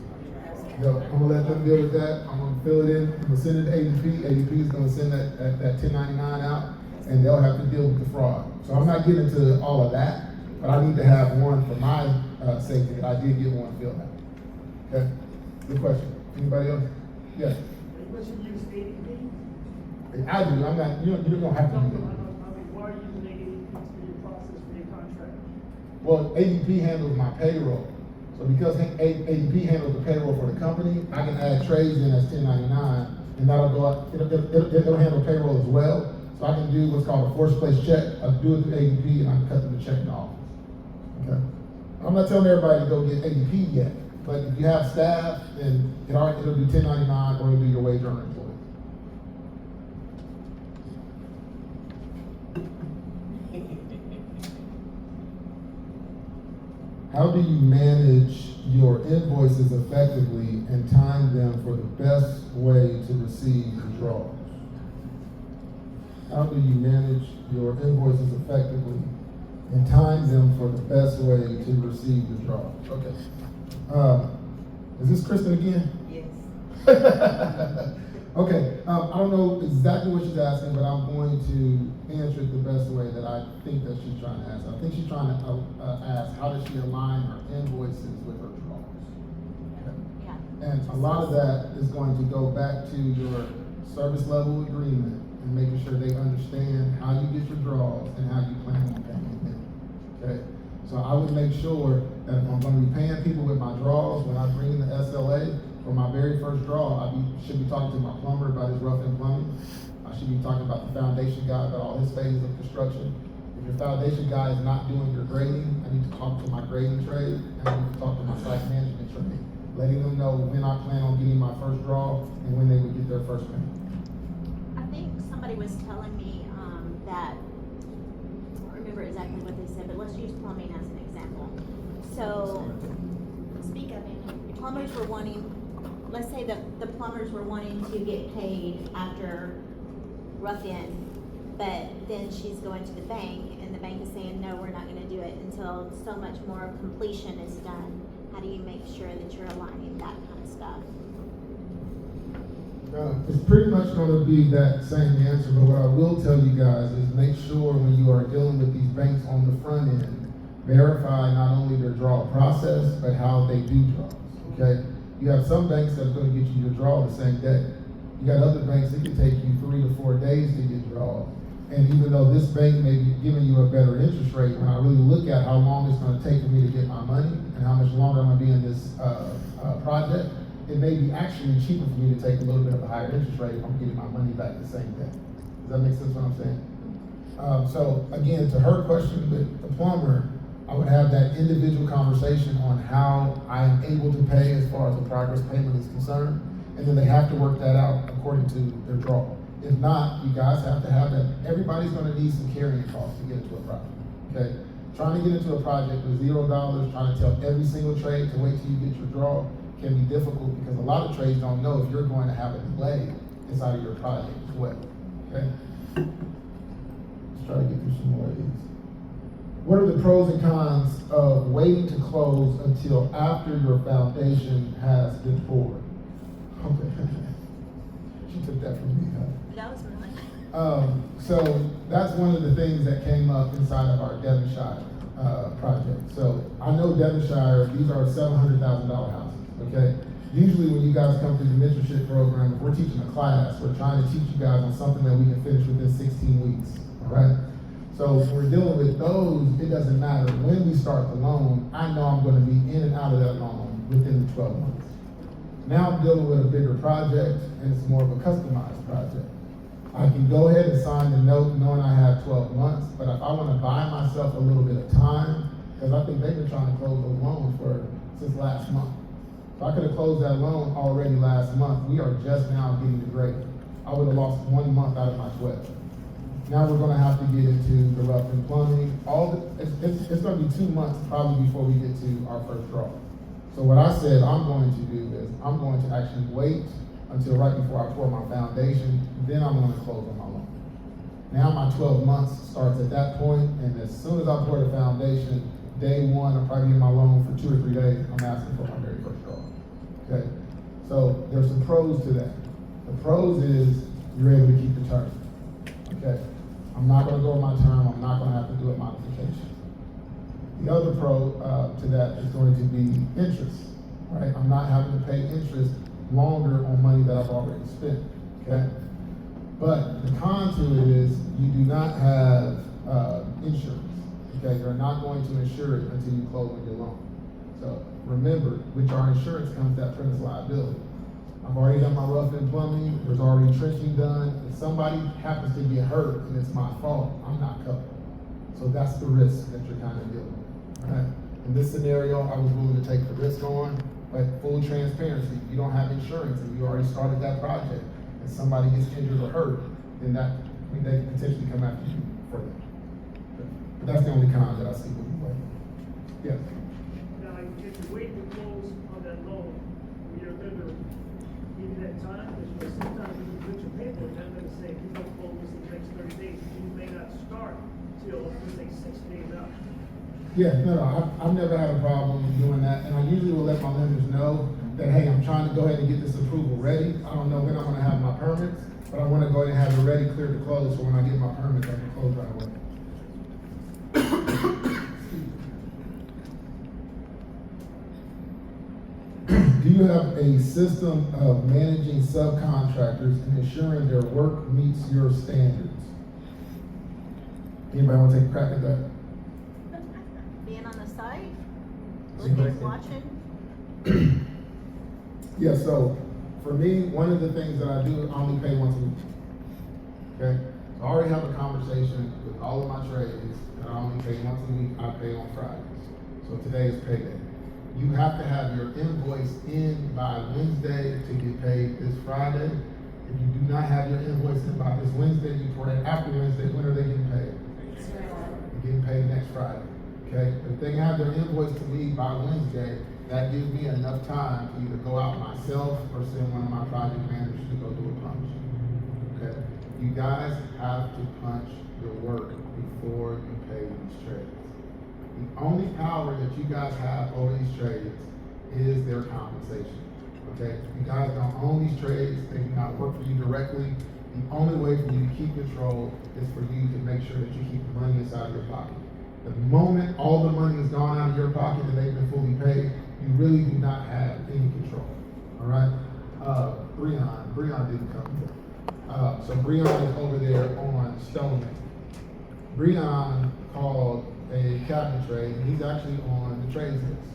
[SPEAKER 5] No, I'm gonna let them deal with that. I'm gonna fill it in. I'm gonna send it to ADP. ADP is gonna send that 1099 out, and they'll have to deal with the fraud. So I'm not getting into all of that, but I need to have one for my safety that I did get one filled out. Okay? Good question. Anybody else? Yes.
[SPEAKER 12] What you use ADP?
[SPEAKER 5] I do. I'm not. You don't have to do that.
[SPEAKER 12] Why are you using ADP to do your process for your contract?
[SPEAKER 5] Well, ADP handles my payroll. So because ADP handles the payroll for the company, I can add trades in as 1099, and that'll go up. It'll handle payroll as well. So I can do what's called a forced place check. I do it through ADP, and I can cut them the check in the office. Okay. I'm not telling everybody to go get ADP yet, but if you have staff, then it'll do 1099 or it'll do your wage earner employee. How do you manage your invoices effectively and time them for the best way to receive withdrawals? How do you manage your invoices effectively and time them for the best way to receive withdrawals? Okay. Is this Kristen again?
[SPEAKER 10] Yes.
[SPEAKER 5] Okay, I don't know exactly what she's asking, but I'm going to answer it the best way that I think that she's trying to ask. I think she's trying to ask, how does she align her invoices with her draws? Okay.
[SPEAKER 2] Yeah.
[SPEAKER 5] And a lot of that is going to go back to your service level agreement and making sure they understand how you get your draws and how you plan on paying them. Okay? So I would make sure that if I'm going to be paying people with my draws, when I bring in the SLA, for my very first draw, should be talking to my plumber about his rough-in plumbing. I should be talking about the foundation guy about all his phases of construction. If your foundation guy is not doing your grading, I need to talk to my grading trade, and I need to talk to my site management trade, letting them know when I plan on getting my first draw and when they would get their first payment.
[SPEAKER 2] I think somebody was telling me that, I don't remember exactly what they said, but let's use plumbing as an example. So, speak up, Amy. Plumbers were wanting, let's say that the plumbers were wanting to get paid after rough-in, but then she's going to the bank, and the bank is saying, no, we're not gonna do it until so much more completion is done. How do you make sure that you're aligning that kind of stuff?
[SPEAKER 5] It's pretty much going to be that same answer, but what I will tell you guys is make sure when you are dealing with these banks on the front end, verify not only their draw process, but how they do draws, okay? You have some banks that's going to get you your draw the same day. You got other banks that can take you 3 to 4 days to get draws. And even though this bank may be giving you a better interest rate, when I really look at how long it's going to take for me to get my money and how much longer I'm going to be in this project, it may be actually cheaper for me to take a little bit of a higher interest rate if I'm getting my money back the same day. Does that make sense what I'm saying? So again, to her question with the plumber, I would have that individual conversation on how I am able to pay as far as the progress payment is concerned, and then they have to work that out according to their draw. If not, you guys have to have that. Everybody's going to need some carrying costs to get into a project. Okay, trying to get into a project with $0, trying to tell every single trade to wait till you get your draw can be difficult because a lot of trades don't know if you're going to have a delay inside of your project as well. Okay, let's try to get through some more of these. what are the pros and cons of waiting to close until after your foundation has been poured? Okay. She took that from me, huh?
[SPEAKER 2] That was really.
[SPEAKER 5] So that's one of the things that came up inside of our Devonshire project. So I know Devonshire, these are $700,000 houses, okay? Usually when you guys come through the mentorship program, if we're teaching a class, we're trying to teach you guys on something that we can finish within 16 weeks, all right? So when we're dealing with those, it doesn't matter when we start the loan, I know I'm gonna be in and out of that loan within the 12 months. Now I'm dealing with a bigger project, and it's more of a customized project. I can go ahead and sign the note knowing I have 12 months, but if I wanna buy myself a little bit of time, because I think they've been trying to close those loans since last month. So I could have closed that loan already last month. We are just now getting the grade. I would have lost 1 month out of my 12. Now we're gonna have to get into the rough and plumbing. It's gonna be 2 months probably before we get to our first draw. So what I said I'm going to do is I'm going to actually wait until right before I pour my foundation, then I'm gonna close on my loan. Now my 12 months starts at that point, and as soon as I pour the foundation, day one, I'm probably in my loan for 2 or 3 days, I'm asking for my very first draw, okay? So there's some pros to that. The pros is you're able to keep the term, okay? I'm not gonna go with my term, I'm not gonna have to do a modification. The other pro to that is going to be interest, right? I'm not having to pay interest longer on money that I've already spent, okay? But the con to it is you do not have insurance, okay? You're not going to insure it until you close on your loan. So remember, with our insurance comes that premise liability. I've already done my rough and plumbing, there's already trenching done. If somebody happens to get hurt and it's my fault, I'm not covered. So that's the risk that you're kind of dealing with, right? In this scenario, I was willing to take the risk on, but full transparency, if you don't have insurance and you already started that project and somebody gets injured or hurt, then they can potentially come after you for that. But that's the only con that I see with you. Yeah.
[SPEAKER 12] Now, if you wait to close on that loan, when you're going to give you that time, because sometimes when you put your paper, they're going to say, if you don't close in the next 30 days, you may not start till, let's say, 6 days out.
[SPEAKER 5] Yeah, no, I've never had a problem doing that, and I usually will let my lenders know that, hey, I'm trying to go ahead and get this approval ready. I don't know when I'm gonna have my permits, but I wanna go ahead and have it ready, clear to close, so when I get my permits, I can close right away. Do you have a system of managing subcontractors and ensuring their work meets your standards? Anybody wanna take a crack at that?
[SPEAKER 2] Being on the site, looking, watching.
[SPEAKER 5] Yeah, so for me, one of the things that I do, I only pay once a week. Okay? So I already have a conversation with all of my trades, and I only pay once a week, I pay on Fridays. So today is payday. You have to have your invoice in by Wednesday to get paid this Friday. If you do not have your invoice in by this Wednesday, you pour that after Wednesday, when are they getting paid? They're getting paid next Friday. Okay, if they have their invoice to me by Wednesday, that gives me enough time to either go out myself or send one of my project managers to go do a punch. Okay, you guys have to punch your work before you pay these trades. The only power that you guys have over these trades is their compensation. Okay, you guys don't own these trades, they do not work for you directly. The only way for you to keep control is for you to make sure that you keep the money inside of your pocket. The moment all the money is gone out of your pocket and they've been fully paid, you really do not have any control. All right? Breon didn't come here. So Breon is over there on Stoneman. Breon called a cabinet trade, and he's actually on the trades list.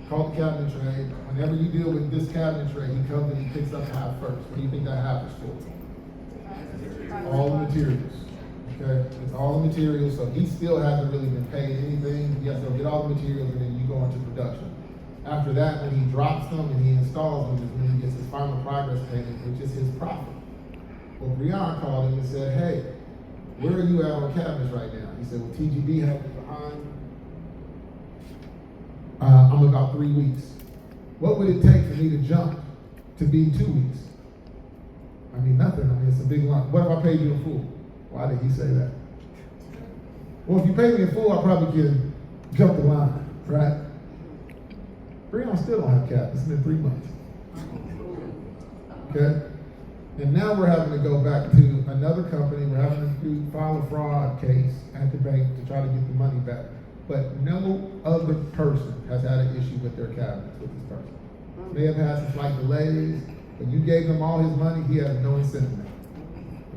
[SPEAKER 5] Called the cabinet trade. Whenever you deal with this cabinet trade, he comes and he picks up half first. What do you think that half is for? All the materials. Okay, it's all the materials, so he still hasn't really been paid anything. He has to go get all the materials and then you go into production. After that, when he drops them and he installs them, is when he gets his final progress payment, which is his profit. Well, Breon called him and said, hey, where are you at on cabinets right now? He said, well, TGB has me behind. I'm about 3 weeks. What would it take for me to jump to be 2 weeks? I mean, nothing. I mean, it's a big lump. What if I paid you in full? Why did he say that? Well, if you pay me in full, I probably can jump the line, right? Breon still don't have cap. It's been 3 months. Okay? And now we're having to go back to another company. We're having to file a fraud case at the bank to try to get the money back. But no other person has had an issue with their cabinets with this person. They have had some slight delays, but you gave him all his money, he has no incentive now.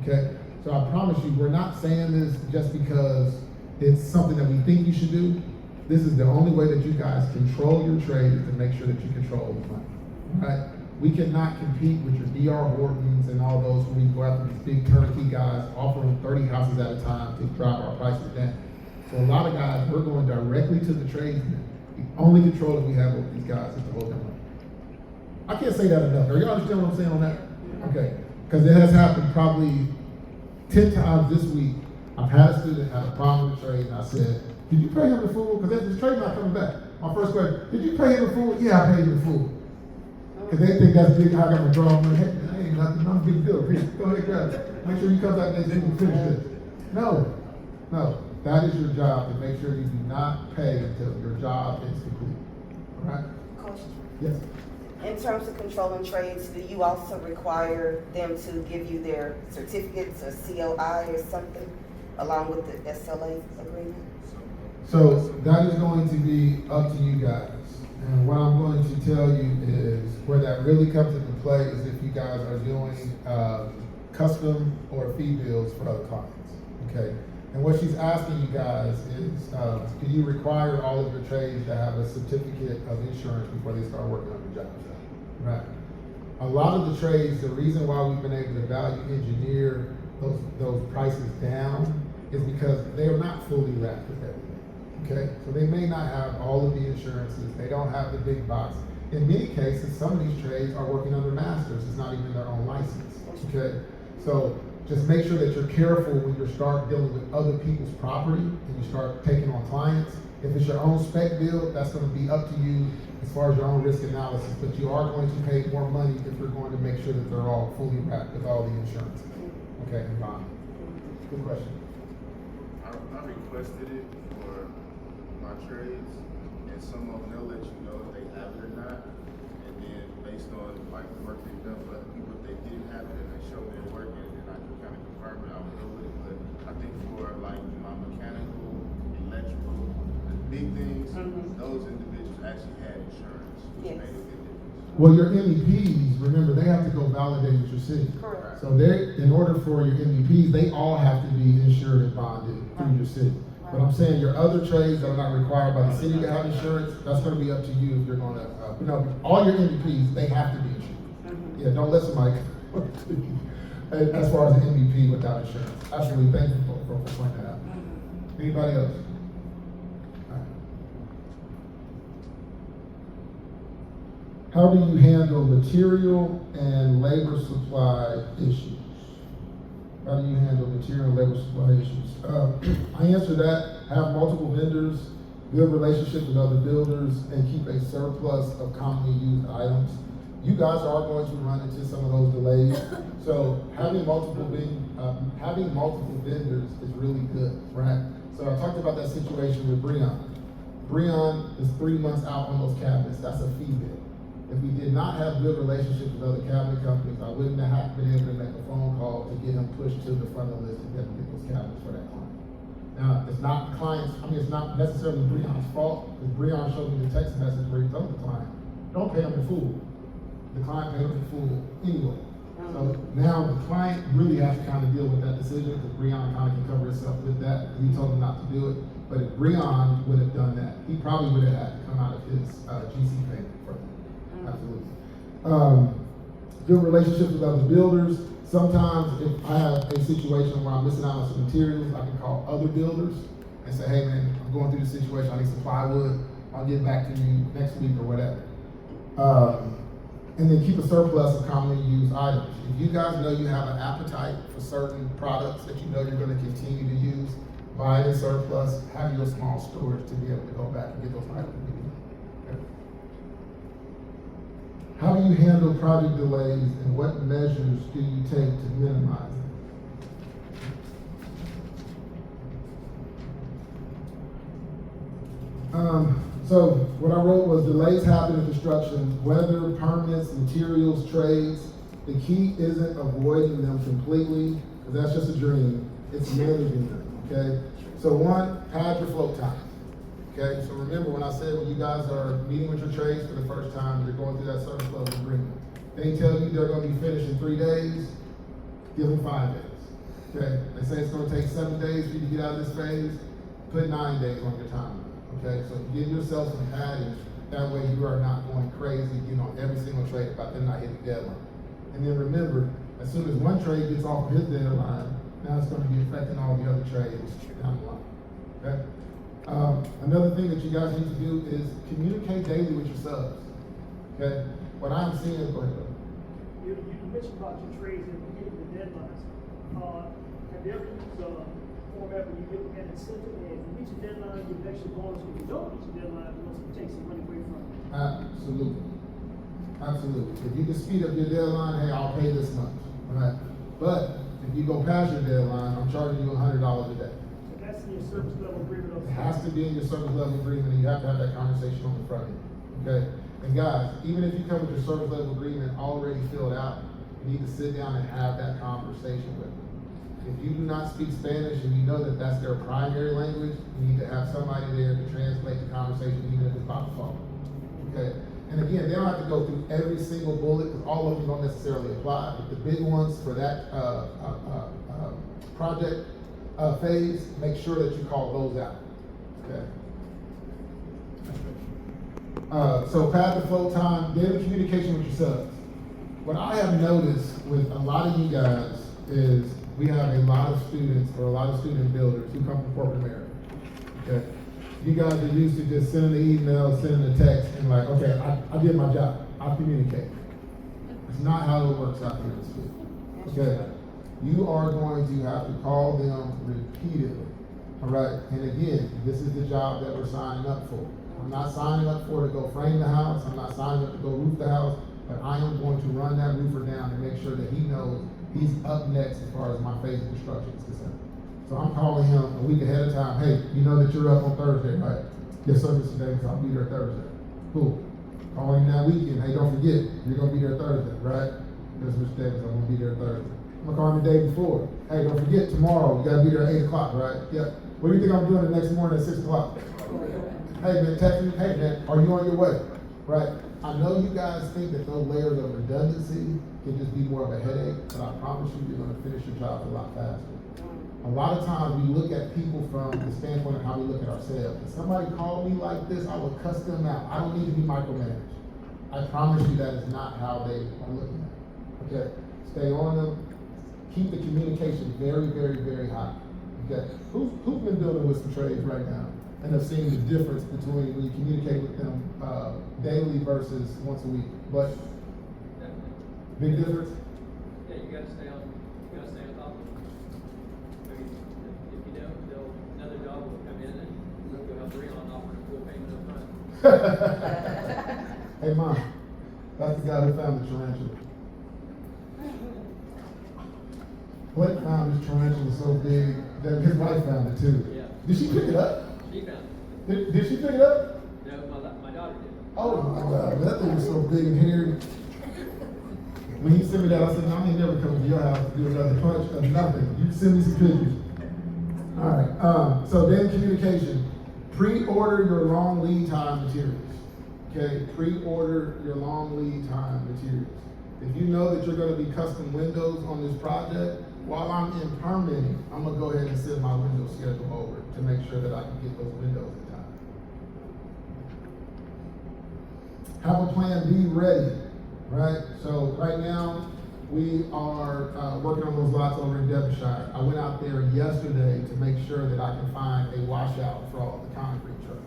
[SPEAKER 5] Okay? So I promise you, we're not saying this just because it's something that we think you should do. This is the only way that you guys control your trade, is to make sure that you control the money. Right? We cannot compete with your DR Hortons and all those when we go after these big turnkey guys offering 30 houses at a time to drive our prices down. So a lot of guys, we're going directly to the tradesmen. The only control that we have over these guys is to hold their money. I can't say that enough. Are y'all understand what I'm saying on that? Okay. Because it has happened probably 10 times this week. I've had a student have a problem with the trade, and I said, did you pay him the full? Because this trade not coming back. My first question, did you pay him the full? Yeah, I paid him the full. Because they think that's big, I got my draw money. Hey, man, I ain't nothing, I'm a big deal. Here, go ahead, grab it. Make sure you come back next week and finish this. No. That is your job, to make sure you do not pay until your job is complete. All right?
[SPEAKER 1] Question.
[SPEAKER 5] Yes.
[SPEAKER 1] In terms of controlling trades, do you also require them to give you their certificates or COI or something along with the SLA agreement?
[SPEAKER 5] So that is going to be up to you guys. And what I'm going to tell you is where that really comes into play is if you guys are doing custom or fee bills for other clients, okay? And what she's asking you guys is, do you require all of your trades to have a certificate of insurance before they start working on your jobs? Right. A lot of the trades, the reason why we've been able to value engineer those prices down is because they're not fully wrapped with everything. Okay, so they may not have all of the insurances, they don't have the big box. In many cases, some of these trades are working under masters, it's not even their own license. Okay, so just make sure that you're careful when you start dealing with other people's property and you start taking on clients. If it's your own spec bill, that's going to be up to you as far as your own risk analysis, but you are going to pay more money if you're going to make sure that they're all fully wrapped with all the insurances. Okay, and bond. Good question.
[SPEAKER 4] I requested it for my trades, and some of them, they'll let you know if they have it or not, and then based on like the work they've done for other people, if they didn't have it and they show me it working, and then I can kind of confirm it, I would go with it. But I think for like my mechanical, electrical, the big things, those individuals actually had insurance, which
[SPEAKER 1] Yes.
[SPEAKER 4] made a big difference.
[SPEAKER 5] Well, your MEPs, remember, they have to go validate with your city.
[SPEAKER 1] Correct.
[SPEAKER 5] So in order for your MEPs, they all have to be insured and bonded through your city. But I'm saying your other trades that are not required by the city to have insurance, that's gonna be up to you if you're gonna, all your MEPs, they have to be insured. Yeah, don't let somebody, as far as an MEP without insurance. Absolutely, thank you for pointing that out. Anybody else? How do you handle material and labor supply issues? How do you handle material and labor supply issues? I answer that, have multiple vendors, build relationships with other builders, and keep a surplus of commonly used items. You guys are going to run into some of those delays. So having multiple vendors is really good, right? So I talked about that situation with Breon. Breon is 3 months out on those cabinets, that's a fee bill. If we did not have good relationships with other cabinet companies, I wouldn't have been able to make a phone call to get him pushed to the front of the list to get those cabinets for that client. Now, it's not the client's, it's not necessarily Breon's fault, because Breon showed me the text message where he told the client, don't pay him in full. The client paid him in full anyway. So now the client really has to kind of deal with that decision, because Breon kind of can cover himself with that, because he told him not to do it. But if Breon would have done that, he probably would have had to come out of his GC payment for that. Absolutely. Good relationships with other builders. Sometimes if I have a situation where I'm missing out on some materials, I can call other builders and say, hey man, I'm going through this situation, I need some plywood, I'll get back to you next week or whatever. And then keep a surplus of commonly used items. If you guys know you have an appetite for certain products that you know you're going to continue to use, buy it in surplus, have your small storage to be able to go back and get those items. How do you handle project delays, and what measures do you take to minimize them? So what I wrote was delays happen in construction, weather, permits, materials, trades. The key isn't avoiding them completely, because that's just a dream. It's managing them, okay? So one, pad your float time. Okay, so remember when I said when you guys are meeting with your trades for the first time, you're going through that service level agreement. They tell you they're gonna be finished in 3 days, give them 5 days. Okay, they say it's gonna take 7 days for you to get out of this phase, put 9 days on your timeline. Okay, so give yourself some padding, that way you are not going crazy, on every single trade about them not hitting deadline. And then remember, as soon as one trade gets off of his deadline, now it's gonna be affecting all the other trades down the line, okay? Another thing that you guys need to do is communicate daily with your subs, okay? What I'm seeing, go ahead.
[SPEAKER 12] You mentioned about your trades and hitting the deadlines. Have you ever used a format where you give an incentive and if you reach a deadline, you give extra bonus, if you don't reach a deadline, you want to take some money away from you?
[SPEAKER 5] Absolutely. Absolutely. If you can speed up your deadline, hey, I'll pay this much, right? But if you go past your deadline, I'm charging you $100 a day.
[SPEAKER 12] That's in your service level agreement.
[SPEAKER 5] It has to be in your service level agreement, and you have to have that conversation on the front end, okay? And guys, even if you come with your service level agreement already filled out, you need to sit down and have that conversation with them. If you do not speak Spanish and you know that that's their primary language, you need to have somebody there to translate the conversation, even if it's about the phone, okay? And again, they don't have to go through every single bullet, because all of them don't necessarily apply, but the big ones for that project phase, make sure that you call those out, okay? So pad the flow time, daily communication with your subs. What I have noticed with a lot of you guys is we have a lot of students or a lot of student builders who come from corporate America, okay? You guys are used to just sending an email, sending a text, and like, okay, I did my job, I communicate. It's not how it works out here in school, okay? You are going to have to call them repeatedly, all right? And again, this is the job that we're signing up for. I'm not signing up for to go frame the house, I'm not signing up to go roof the house, but I am going to run that roofer down and make sure that he knows he's up next as far as my phase of construction is concerned. So I'm calling him a week ahead of time, hey, you know that you're up on Thursday, right? Yes, sir, Mr. Davis, I'll be there Thursday. Cool. Calling him that weekend, hey, don't forget, you're gonna be there Thursday, right? Yes, Mr. Davis, I'm gonna be there Thursday. I'm gonna call him the day before. Hey, don't forget, tomorrow, you gotta be there at 8 o'clock, right? Yep. What do you think I'm doing the next morning at 6 o'clock? Hey, man, text me, hey, man, are you on your way? Right? I know you guys think that those layers of redundancy can just be more of a headache, but I promise you, you're gonna finish your jobs a lot faster. A lot of times we look at people from the standpoint of how we look at ourselves. If somebody called me like this, I would cuss them out. I don't need to be micromanaged. I promise you that is not how they are looking at it. Okay? Stay on them. Keep the communication very, very, very high. Okay? Who's been building with some trades right now and have seen the difference between when you communicate with them daily versus once a week? But big difference?
[SPEAKER 11] Yeah, you gotta stay on top of it. Maybe if you don't, another job will come in and you'll have three on offer full payment up front.
[SPEAKER 5] Hey, Mom, that's the guy who found the tarantula. Blake found this tarantula so big that his wife found it too.
[SPEAKER 11] Yeah.
[SPEAKER 5] Did she pick it up?
[SPEAKER 11] She found it.
[SPEAKER 5] Did she pick it up?
[SPEAKER 11] No, my daughter did.
[SPEAKER 5] Oh my God, that thing was so big and hairy. When he sent me that, I said, no, I ain't never coming to your house to do another punch of nothing. You send me some pictures. All right, so daily communication. Pre-order your long lead time materials. Okay, pre-order your long lead time materials. If you know that you're gonna be custom windows on this project, while I'm in permitting, I'm gonna go ahead and send my window schedule over to make sure that I can get those windows in time. Have a plan B ready, right? So right now, we are working on those lots over in Devonshire. I went out there yesterday to make sure that I can find a washout for all the concrete trucks.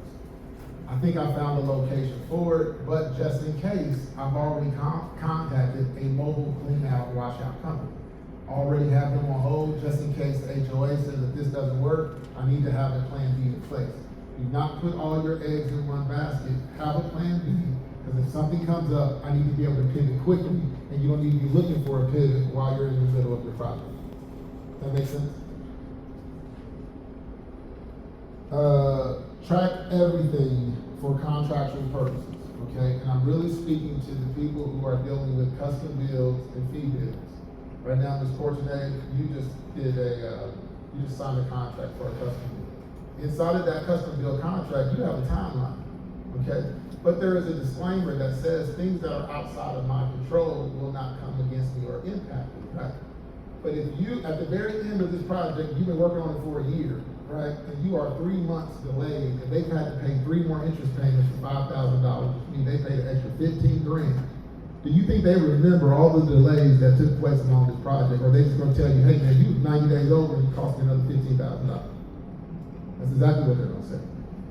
[SPEAKER 5] I think I found a location for it, but just in case, I've already contacted a mobile clean out washout company. Already have them on hold, just in case the HOA says that this doesn't work, I need to have a plan B in place. Do not put all your eggs in one basket, have a plan B, because if something comes up, I need to be able to pivot quickly, and you don't need to be looking for a pivot while you're in the middle of your project. That make sense? track everything for contractual purposes, okay? And I'm really speaking to the people who are dealing with custom bills and fee bills. Right now, Ms. Courtenay, you just signed a contract for a custom bill. Inside of that custom bill contract, you have a timeline, okay? But there is a disclaimer that says things that are outside of my control will not come against me or impact me, right? But if you, at the very end of this project, you've been working on it for a year, right? And you are 3 months delayed, and they've had to pay 3 more interest payments for $5,000, which means they paid an extra 15 grand. Do you think they remember all the delays that took place along this project? Or are they just gonna tell you, hey man, you was 90 days over and it cost me another $15,000? That's exactly what they're gonna say.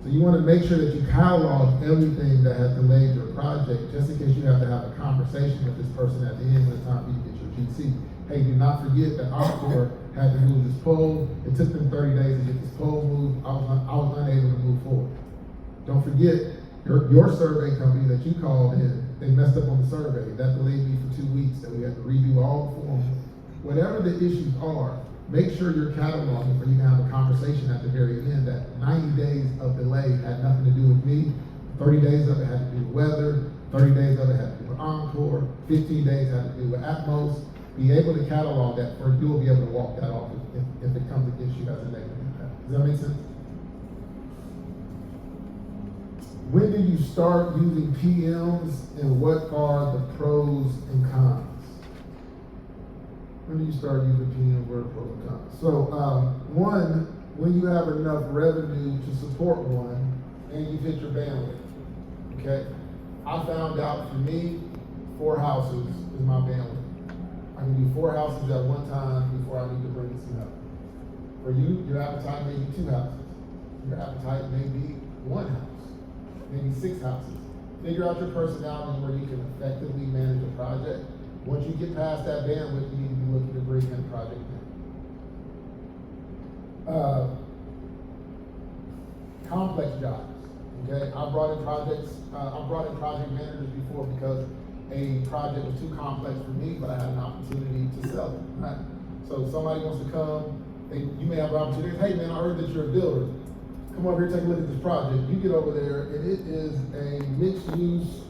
[SPEAKER 5] So you wanna make sure that you catalog everything that has delayed your project, just in case you have to have a conversation with this person at the end when it's time for you to get your GC. Hey, do not forget that Encore had to move this pole. It took them 30 days to get this pole moved. I was unable to move forward. Don't forget, your survey company that you called in, they messed up on the survey. That delayed me for 2 weeks, that we had to redo all the forms. Whatever the issues are, make sure you're cataloging for you can have a conversation at the very end that 90 days of delay had nothing to do with me. 30 days of it had to do with weather. 30 days of it had to do with Encore. 15 days had to do with Atmos. Be able to catalog that, or you'll be able to walk that off if it comes against you as a negative impact. Does that make sense? When do you start using PMs, and what are the pros and cons? When do you start using PMs, what are the pros and cons? So, one, when you have enough revenue to support one, and you've hit your bandwidth, okay? I found out for me, 4 houses is my bandwidth. I can do 4 houses at one time before I need to bring in some help. For you, your appetite may be 2 houses. Your appetite may be 1 house, maybe 6 houses. Figure out your personality where you can effectively manage a project. Once you get past that bandwidth, you need to be looking to bring in a project manager. Complex jobs, okay? I've brought in project managers before because a project was too complex for me, but I had an opportunity to sell it, right? So somebody wants to come, you may have an opportunity, hey man, I heard that you're a builder. Come over here, take a look at this project. You get over there, and it is a mixed use,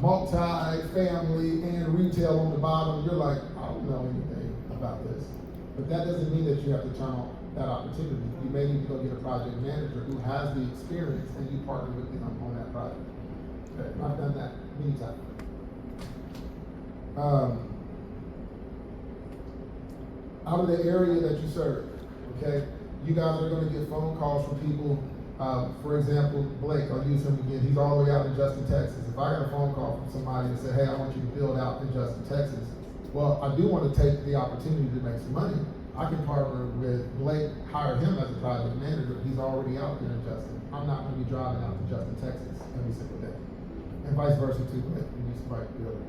[SPEAKER 5] multi-family and retail on the bottom. You're like, I don't know anything about this. But that doesn't mean that you have to turn on that opportunity. You may need to go get a project manager who has the experience, and you partner with them on that project. Okay, I've done that many times. Out of the area that you serve, okay? You guys are gonna get phone calls from people, for example, Blake, I'll use him again, he's all the way out in Justin, Texas. If I got a phone call from somebody that said, hey, I want you to build out in Justin, Texas, well, I do wanna take the opportunity to make some money. I can partner with Blake, hire him as a project manager, he's already out there in Justin. I'm not gonna be driving out to Justin, Texas every single day. And vice versa too, Blake, you just might be able to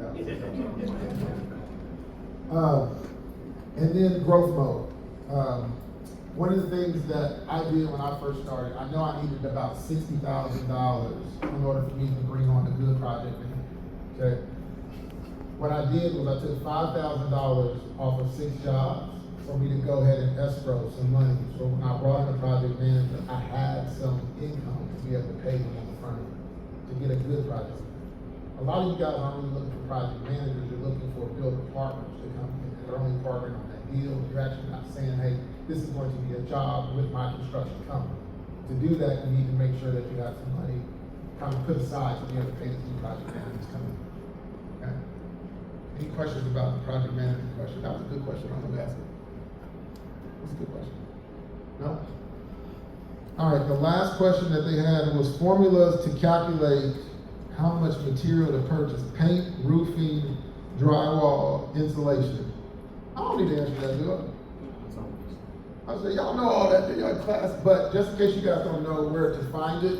[SPEAKER 5] and then growth mode. One of the things that I did when I first started, I know I needed about $60,000 in order for me to bring on a good project manager, okay? What I did was I took $5,000 off of 6 jobs for me to go ahead and escrow some money. So when I brought in a project manager, I had some income to be able to pay them on the front end to get a good project. A lot of you guys aren't really looking for project managers, you're looking for builder partners to come in. They're only partnering on that deal. You're actually not saying, hey, this is going to be a job with my construction company. To do that, you need to make sure that you have some money kind of put aside to be able to pay the new project managers coming. Okay? Any questions about the project manager question? That was a good question. I'm gonna ask it. That's a good question. No? All right, the last question that they had was formulas to calculate how much material to purchase: paint, roofing, drywall, insulation. I don't need to answer that, do I? I say, y'all know all that in your class, but just in case you guys don't know where to find it,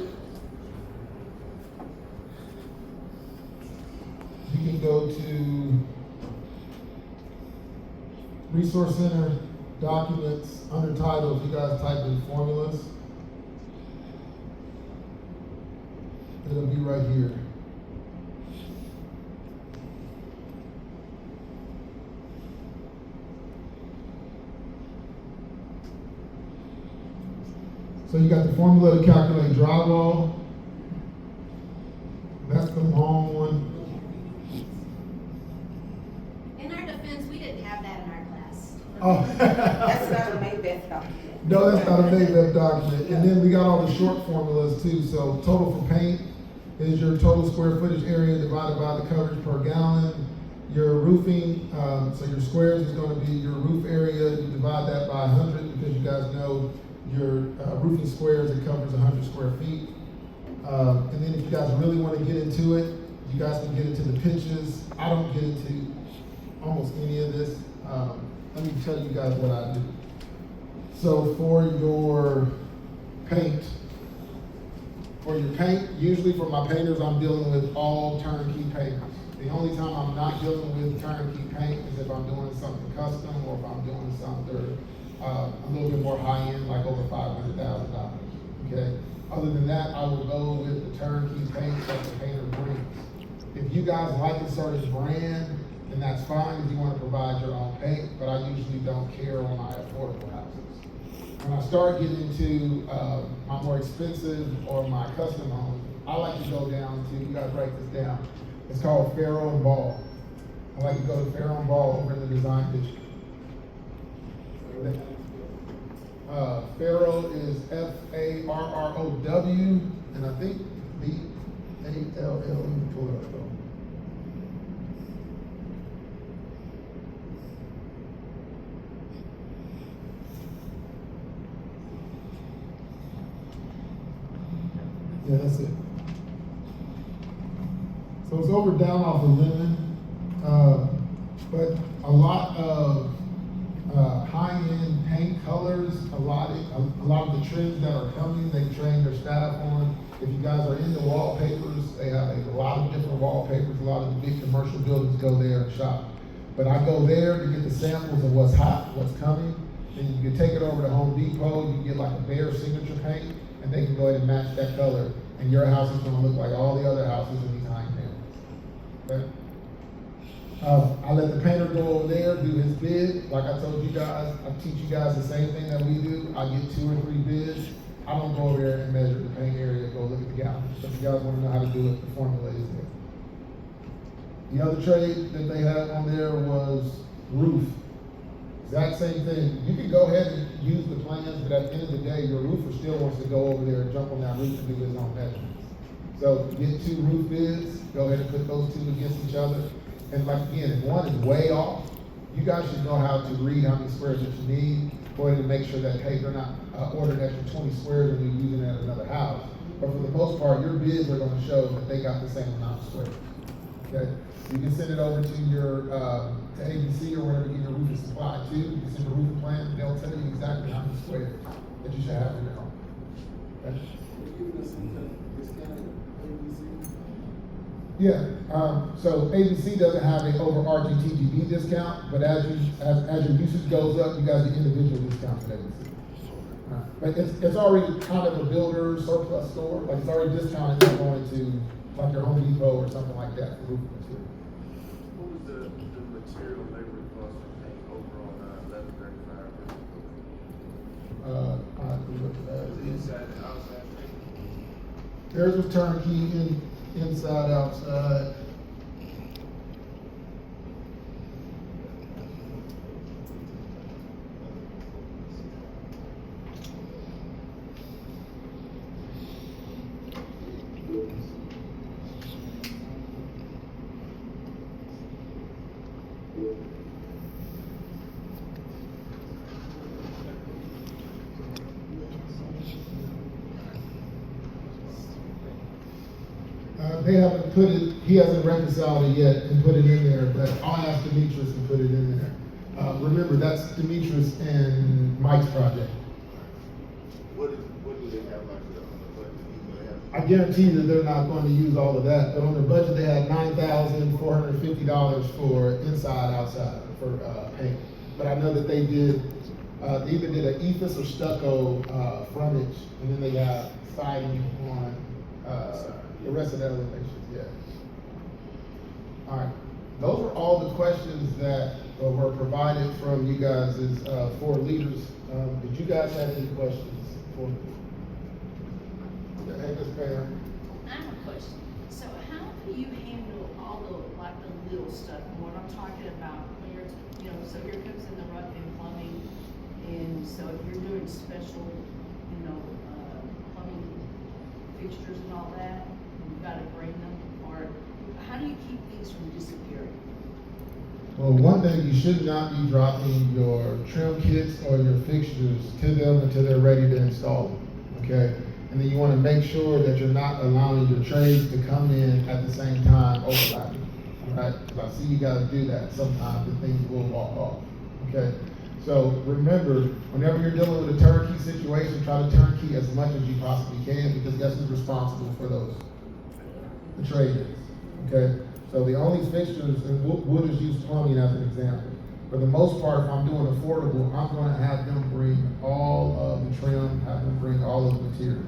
[SPEAKER 5] you can go to Resource Center, Documents, under Titles, you guys type in formulas. It'll be right here. So So you got the formula to calculate drywall. That's the long one.
[SPEAKER 13] In our defense, we didn't have that in our class.
[SPEAKER 5] Oh.
[SPEAKER 10] That's not a Macbeth document.
[SPEAKER 5] No, that's not a Macbeth document. And then we got all the short formulas too. So total for paint is your total square footage area divided by the coverage per gallon. Your roofing, so your squares is going to be your roof area. You divide that by 100 because you guys know your roofing squares, it covers 100 square feet. And then if you guys really want to get into it, you guys can get into the pitches. I don't get into almost any of this. Let me tell you guys what I do. So for your paint, usually for my painters, I'm dealing with all turnkey painters. The only time I'm not dealing with turnkey paint is if I'm doing something custom or if I'm doing something a little bit more high end, like over $500,000. Okay. Other than that, I will go with the turnkey paint that the painter brings. If you guys like a certain brand, then that's fine if you want to provide your own paint, but I usually don't care on my affordable houses. When I start getting into my more expensive or my custom homes, I like to go down to, you guys write this down, it's called Farrow and Ball. I like to go to Farrow and Ball over in the design district. Farrow is Farrow, and I think Ball. Let me pull it up though. Yeah, that's it. So it's over down off of Lemon, but a lot of high-end paint colors, a lot of the trends that are coming, they train their staff on. If you guys are into wallpapers, they have a lot of different wallpapers. A lot of the big commercial buildings go there and shop. But I go there to get the samples of what's hot, what's coming. And you can take it over to Home Depot, you can get like a Behr signature paint, and they can go ahead and match that color. And your house is gonna look like all the other houses in these high panels. Okay? I let the painter go over there, do his bid. Like I told you guys, I teach you guys the same thing that we do. I get 2 or 3 bids. I don't go over there and measure the paint area, go look at the gallons. But if you guys wanna know how to do it, the formula is there. The other trade that they had on there was roof. Exact same thing. You can go ahead and use the plans, but at the end of the day, your roofer still wants to go over there and jump on that roof and do his own measurements. So get 2 roof bids, go ahead and put those 2 against each other. And like again, if one is way off, you guys should know how to read how many squares that you need. Go ahead and make sure that, hey, they're not ordering extra 20 squares and you're using it at another house. But for the most part, your bids are gonna show that they got the same amount of squares. Okay? You can send it over to your to ABC or wherever you get your roofing supply to. You can send a roofing plan, they'll tell you exactly how many squares that you should have in your home. Okay? Yeah, so ABC doesn't have an overarching TGB discount, but as your usage goes up, you guys get individual discounts at ABC. But it's already kind of a builder surplus store, like it's already discounted if you're going to like your Home Depot or something like that for roofing material.
[SPEAKER 14] What was the material labor cost for paint over on 1135?
[SPEAKER 5] I have to look at that.
[SPEAKER 14] Inside and outside paint?
[SPEAKER 5] Theirs was turnkey inside, outside. They haven't put it, he hasn't reconciled it yet and put it in there, but I'll ask Demetrius to put it in there. Remember, that's Demetrius and Mike's project.
[SPEAKER 14] What do they have like on the budget? Do they have?
[SPEAKER 5] I guarantee that they're not going to use all of that, but on their budget, they had $9,450 for inside, outside, for paint. But I know that they did, they either did an ephes or stucco frontage, and then they got siding on the rest of that elevation, yeah. All right, those were all the questions that were provided from you guys as 4 leaders. Did you guys have any questions for me?
[SPEAKER 15] question. So how do you handle all the, like the little stuff? And what I'm talking about, when you're, you know, so here comes in the rough and plumbing, and so if you're doing special, you know, plumbing fixtures and all that, you've gotta bring them, or how do you keep things from disappearing?
[SPEAKER 5] Well, one thing, you should not be dropping your trim kits or your fixtures to them until they're ready to install them, okay? And then you wanna make sure that you're not allowing your trades to come in at the same time overlapping, right? Because I see you guys do that sometimes and things will walk off, okay? So remember, whenever you're dealing with a turnkey situation, try to turnkey as much as you possibly can, because guess who's responsible for those? The trade-ins, okay? So the only fixtures, and we'll just use plumbing as an example. For the most part, if I'm doing affordable, I'm gonna have them bring all of the trim, have them bring all of the materials.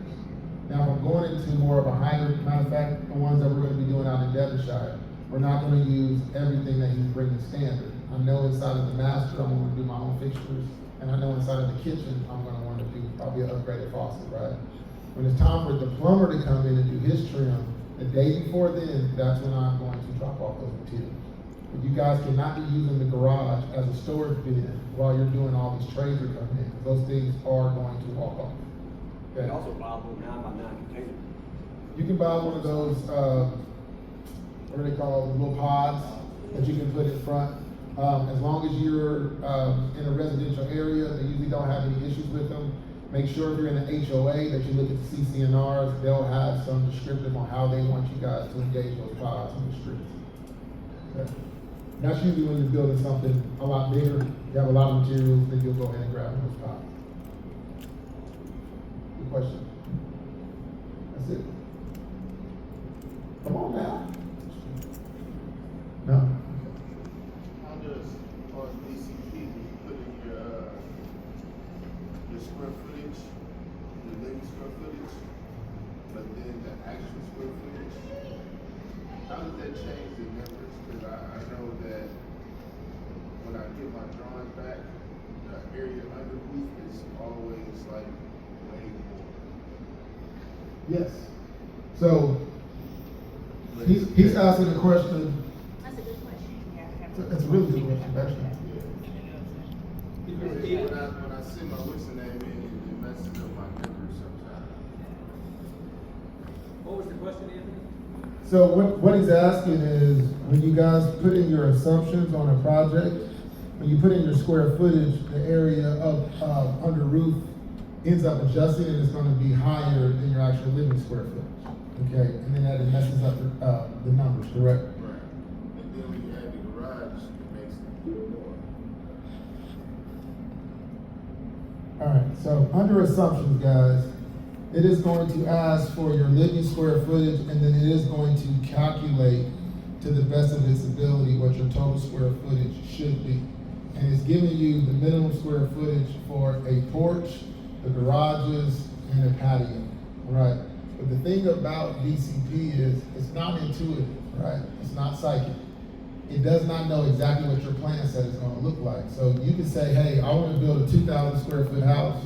[SPEAKER 5] Now, if I'm going into more of a higher, matter of fact, the ones that we're gonna be doing out in Devonshire, we're not gonna use everything that he's bringing standard. I know inside of the master, I'm gonna do my own fixtures, and I know inside of the kitchen, I'm gonna wanna do probably an upgraded faucet, right? When it's time for the plumber to come in and do his trim, the day before then, that's when I'm going to drop off those materials. But you guys cannot be using the garage as a storage bin while you're doing all these trades are coming in, because those things are going to walk off. Okay?
[SPEAKER 8] You also buy a little 9x9 container.
[SPEAKER 5] You can buy one of those, what are they called, the little pods that you can put in front. As long as you're in a residential area, they usually don't have any issues with them. Make sure if you're in an HOA that you look at the CCNRs, they'll have some descriptive on how they want you guys to engage those pods on the streets. Okay. That's usually when you're building something a lot bigger, you have a lot of materials, then you'll go ahead and grab those pods. Good question. That's it. Come on now. No.
[SPEAKER 14] How does, on DCP, when you put in your square footage, your living square footage, but then the actual square footage, how does that change the numbers? Because I know that when I get my drawings back, the area underneath is always like way more.
[SPEAKER 5] Yes. So, he's asking a question.
[SPEAKER 2] That's a good question.
[SPEAKER 5] It's a really good question, actually.
[SPEAKER 14] When I see my what's the name in, it messes up my numbers sometimes.
[SPEAKER 11] What was the question, Anthony?
[SPEAKER 5] So what he's asking is, when you guys put in your assumptions on a project, when you put in your square footage, the area of under roof ends up adjusting and it's gonna be higher than your actual living square footage, okay? And then that messes up the numbers, correct?
[SPEAKER 14] Right. And then when you add the garage, it makes it more.
[SPEAKER 5] All right, so under assumptions, guys, it is going to ask for your living square footage, and then it is going to calculate to the best of its ability what your total square footage should be. And it's giving you the minimum square footage for a porch, the garages, and the patio, right? But the thing about DCP is it's not intuitive, right? It's not psychic. It does not know exactly what your plan set is gonna look like. So you can say, hey, I wanna build a 2,000 square foot house.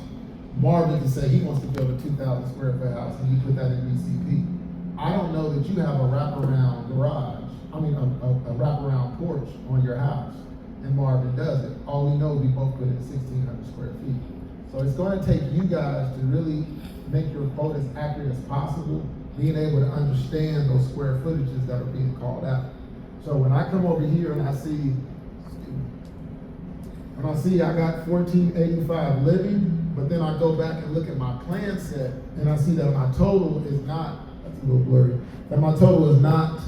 [SPEAKER 5] Marvin can say he wants to build a 2,000 square foot house, and you put that in DCP. I don't know that you have a wraparound garage, a wraparound porch on your house, and Marvin does it. All we know, we both put in 1,600 square feet. So it's gonna take you guys to really make your quote as accurate as possible, being able to understand those square footages that are being called out. So when I come over here and I see I got 1,485 living, but then I go back and look at my plan set and I see that my total is not, that's a little blurry, that my total is not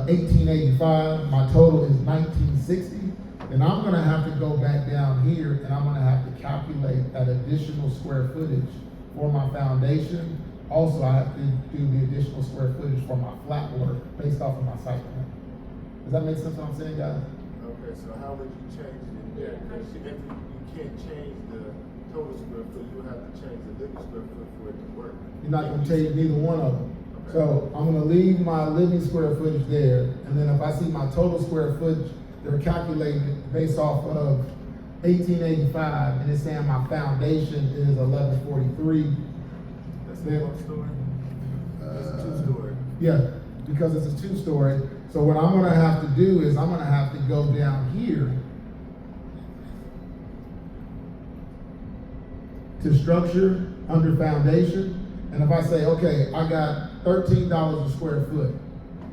[SPEAKER 5] 1,885, my total is 1,960, then I'm gonna have to go back down here and I'm gonna have to calculate that additional square footage for my foundation. Also, I have to do the additional square footage for my flat work based off of my site plan. Does that make sense what I'm saying, guys?
[SPEAKER 14] Okay, so how would you change it in there? Because if you can't change the total square foot, you'll have to change the living square foot for it to work.
[SPEAKER 5] You're not gonna change neither one of them. Okay. So I'm gonna leave my living square footage there, and then if I see my total square footage, they're calculating it based off of 1,885, and it's saying my foundation is 1,143.
[SPEAKER 14] That's a one story? That's a two story?
[SPEAKER 5] Yeah, because it's a two-story. So what I'm gonna have to do is I'm gonna have to go down here to structure under foundation. And if I say, okay, I got $13 a square foot,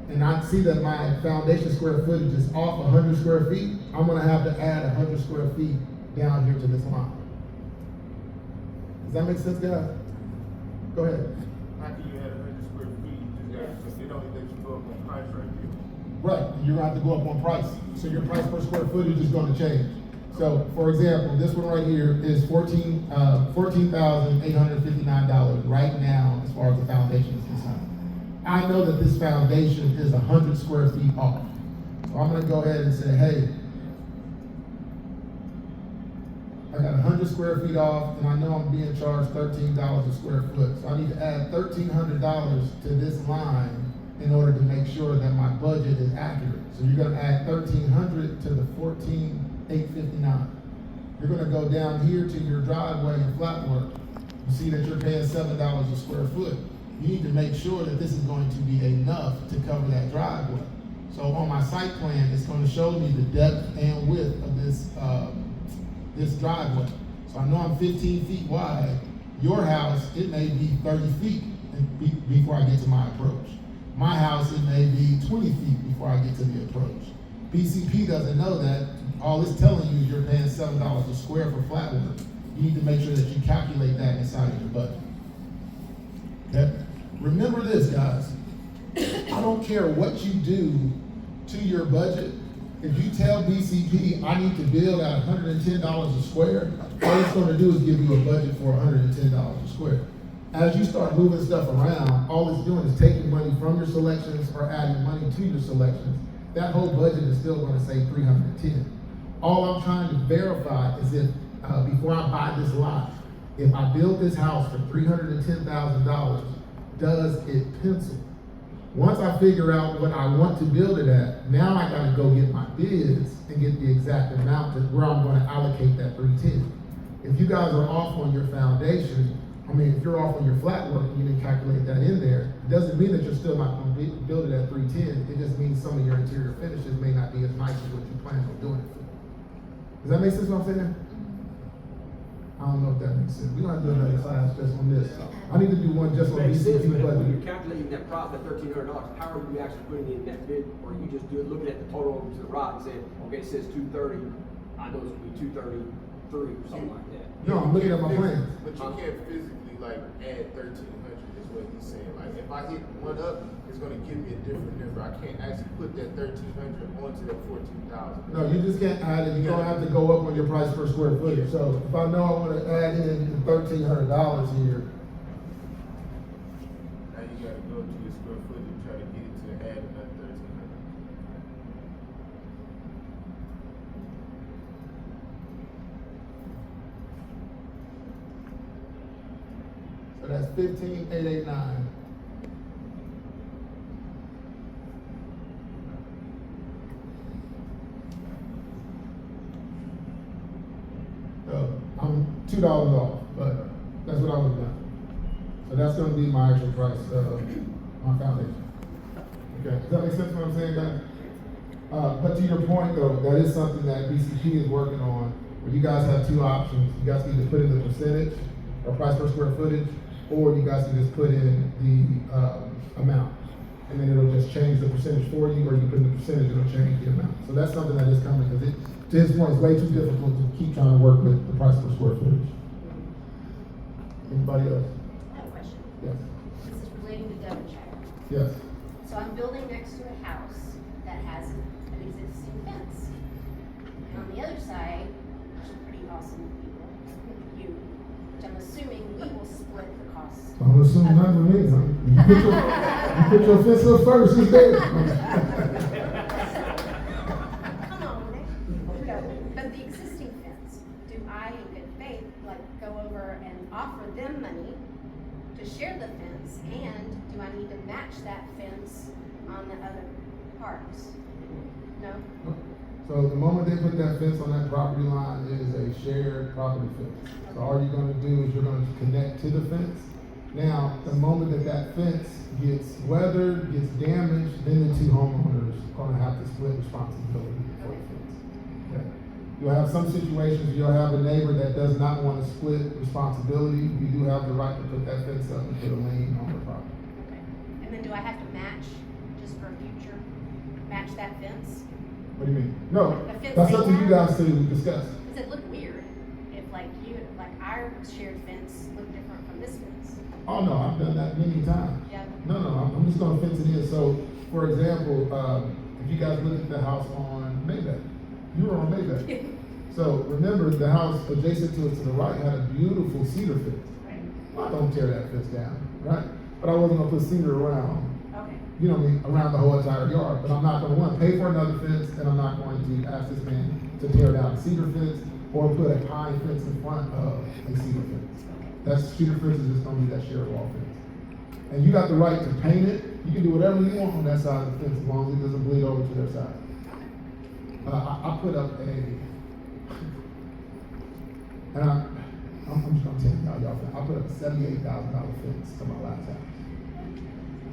[SPEAKER 5] and I see that my foundation square footage is off 100 square feet, I'm gonna have to add 100 square feet down here to this line. Does that make sense, guys? Go ahead.
[SPEAKER 14] How can you add 100 square feet? Because it only lets you go up on price right here.
[SPEAKER 5] Right, you're gonna have to go up on price. So your price per square footage is gonna change. So, for example, this one right here is $14,859 right now as far as the foundation is concerned. I know that this foundation is 100 square feet off. So I'm gonna go ahead and say, hey, I got 100 square feet off, and I know I'm being charged $13 a square foot. So I need to add $1,300 to this line in order to make sure that my budget is accurate. So you're gonna add $1,300 to the $14,859. You're gonna go down here to your driveway and flat work. You see that you're paying $7 a square foot. You need to make sure that this is going to be enough to cover that driveway. So on my site plan, it's gonna show me the depth and width of this driveway. So I know I'm 15 feet wide. Your house, it may be 30 feet before I get to my approach. My house, it may be 20 feet before I get to the approach. BCP doesn't know that. All it's telling you is you're paying $7 a square for flat work. You need to make sure that you calculate that inside of your budget. Okay? Remember this, guys. I don't care what you do to your budget. If you tell BCP I need to build at $110 a square, all it's going to do is give you a budget for $110 a square. As you start moving stuff around, all it's doing is taking money from your selections or adding money to your selections. That whole budget is still going to say $310. All I'm trying to verify is if before I buy this lot, if I build this house for $310,000, does it pencil? Once I figure out what I want to build it at, now I gotta go get my bids and get the exact amount where I'm gonna allocate that 310. If you guys are off on your foundation, if you're off on your flat work and you didn't calculate that in there, it doesn't mean that you're still not gonna build it at 310. It just means some of your interior finishes may not be as nice as what you plan on doing it for. Does that make sense what I'm saying? I don't know if that makes sense. We don't have to do another class just on this. I need to do one just on
[SPEAKER 8] Makes sense,
[SPEAKER 5] BCP
[SPEAKER 8] but when
[SPEAKER 5] budget.
[SPEAKER 8] you're calculating that profit, $1,300, how are you actually putting in that bid? Or you just looking at the total to the right and saying, okay, it says 230, I know it's gonna be 233 or something like that.
[SPEAKER 5] No, I'm looking at my plans.
[SPEAKER 14] But you can't physically like add 1,300 is what he's saying. Like if I hit one up, it's gonna give me a different number. I can't actually put that 1,300 onto that 14,000.
[SPEAKER 5] No, you just can't add it. You're gonna have to go up on your price per square footage. So if I know I wanna add in $1,300 here,
[SPEAKER 14] Now you gotta go to your square footage and try to get it to add another 1,300.
[SPEAKER 5] so that's 15,889. So I'm $2 off, but that's what I would have done. So that's gonna be my actual price of my foundation. Okay, does that make sense what I'm saying, guys? But to your point though, that is something that BCP is working on, where you guys have two options. You guys can either put in the percentage or price per square footage, or you guys can just put in the amount. And then it'll just change the percentage for you, or you put in the percentage, it'll change the amount. So that's something that is coming, because it, to his point, it's way too difficult to keep trying to work with the price per square footage. Anybody else?
[SPEAKER 13] I have a question.
[SPEAKER 5] Yes.
[SPEAKER 13] This is relating to Devonshire.
[SPEAKER 5] Yes.
[SPEAKER 13] So I'm building next to a house that has an existing fence. And on the other side, which are pretty awesome people, you, which I'm assuming we will split the costs.
[SPEAKER 5] I'm assuming not with me, huh? You put your fence up first, it's there.
[SPEAKER 13] Come on, Nick. No, but the existing fence, do I in good faith, go over and offer them money to share the fence, and do I need to match that fence on the other parts? No?
[SPEAKER 5] So the moment they put that fence on that property line, it is a shared property fence. So all you're gonna do is you're gonna connect to the fence, Now, the moment that that fence gets weathered, gets damaged, then the two homeowners are gonna have to split responsibility for the fence. Okay? You'll have some situations, you'll have a neighbor that does not wanna split responsibility. You do have the right to put that fence up and put a lien on the property.
[SPEAKER 13] Okay. And then do I have to match, just for future, match that fence?
[SPEAKER 5] What do you mean? No,
[SPEAKER 13] The fence
[SPEAKER 5] that's
[SPEAKER 13] they
[SPEAKER 5] up to you
[SPEAKER 13] have?
[SPEAKER 5] guys to discuss.
[SPEAKER 13] Does it look weird if like our shared fence look different from this fence?
[SPEAKER 5] Oh, no, I've done that many times.
[SPEAKER 13] Yeah.
[SPEAKER 5] No, I'm just gonna fence it in. So, for example, if you guys look at the house on Maybach, you were on Maybach. So remember, the house adjacent to it to the right had a beautiful cedar fence. Well, I don't tear that fence down, right? But I wasn't gonna put cedar around,
[SPEAKER 13] Okay.
[SPEAKER 5] you know what I mean, around the whole entire yard. But I'm not gonna, one, pay for another fence, and I'm not going to ask this man to tear down a cedar fence or put a pine fence in front of a cedar fence. That cedar fence is just gonna be that shared wall fence. And you got the right to paint it. You can do whatever you want on that side of the fence as long as it doesn't bleed over to their side. I put up a, and I'm just gonna tell y'all, I put up a $78,000 fence to my last house.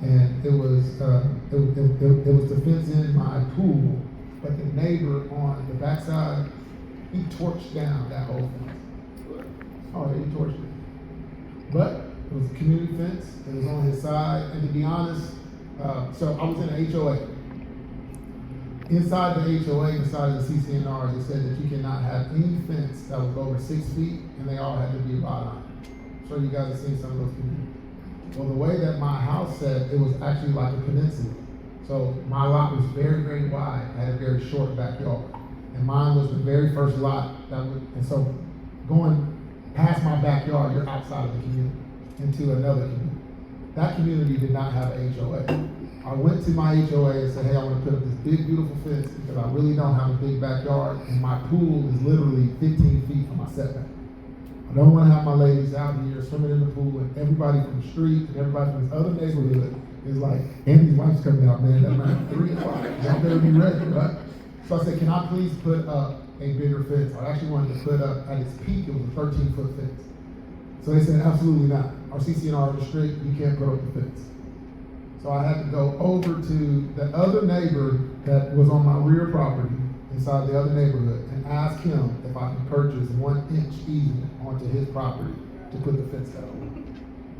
[SPEAKER 5] And it was the fence in my pool, but the neighbor on the backside, he torched down that whole fence. Oh, yeah, he torched it. But it was a community fence, it was on his side, and to be honest, so I was in an HOA. Inside the HOA, inside of the CCNRs, it said that you cannot have any fence that was over 6 feet, and they all had to be wrought iron. I'm sure you guys have seen some of those communities. Well, the way that my house set, it was actually like a peninsula. So my lot was very, very wide, I had a very short backyard. And mine was the very first lot and so going past my backyard, you're outside of the community, into another community. That community did not have an HOA. I went to my HOA and said, hey, I want to put up this big, beautiful fence because I really don't have a big backyard, and my pool is literally 15 feet from my setback. I don't want to have my ladies out here swimming in the pool, and everybody from the street and everybody from this other neighborhood is like, Andy's wife's coming out, man, at around 3 o'clock. Y'all better be ready, right? So I said, can I please put up a bigger fence? I actually wanted to put up, at its peak, it was a 13-foot fence. So they said, absolutely not. Our CCNR is strict, you can't put up the fence. So I had to go over to the other neighbor that was on my rear property, inside the other neighborhood, and ask him if I can purchase 1 inch easement onto his property to put the fence down.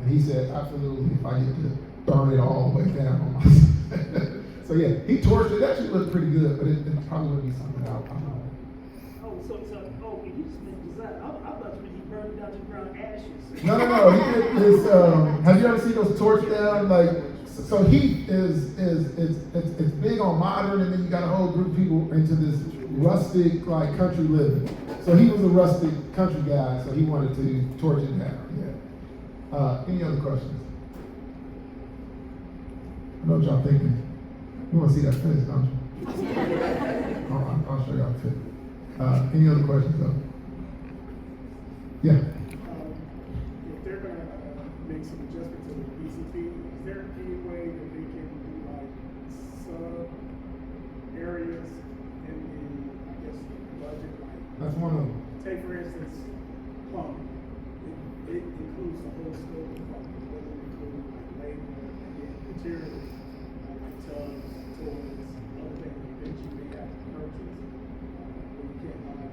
[SPEAKER 5] And he said, absolutely, if I get to burn it all the way down on my side. So yeah, he torched it. It actually looked pretty good, but it probably wouldn't be something I don't know.
[SPEAKER 12] Oh, so, he just meant design. I thought you meant he burned it down to the ground ashes.
[SPEAKER 5] No. He did this, have you ever seen those torch down? Like, so heat it's big on modern, and then you got a whole group of people into this rustic, like, country living. So he was a rustic country guy, so he wanted to torch it down, yeah. Any other questions? I know what y'all thinking. You want to see that fence, don't you? I'll show y'all too. Any other questions though? Yeah.
[SPEAKER 12] If they're gonna make some adjustments to the BCP, is there any way that they can do like sub areas in the, I guess, budget? Like,
[SPEAKER 5] That's one of them.
[SPEAKER 12] take for instance, plumbing. It includes the whole scope of plumbing, whether it includes like labor and then materials, like tubs, toilets, other things that you may have to purchase, but you can't buy.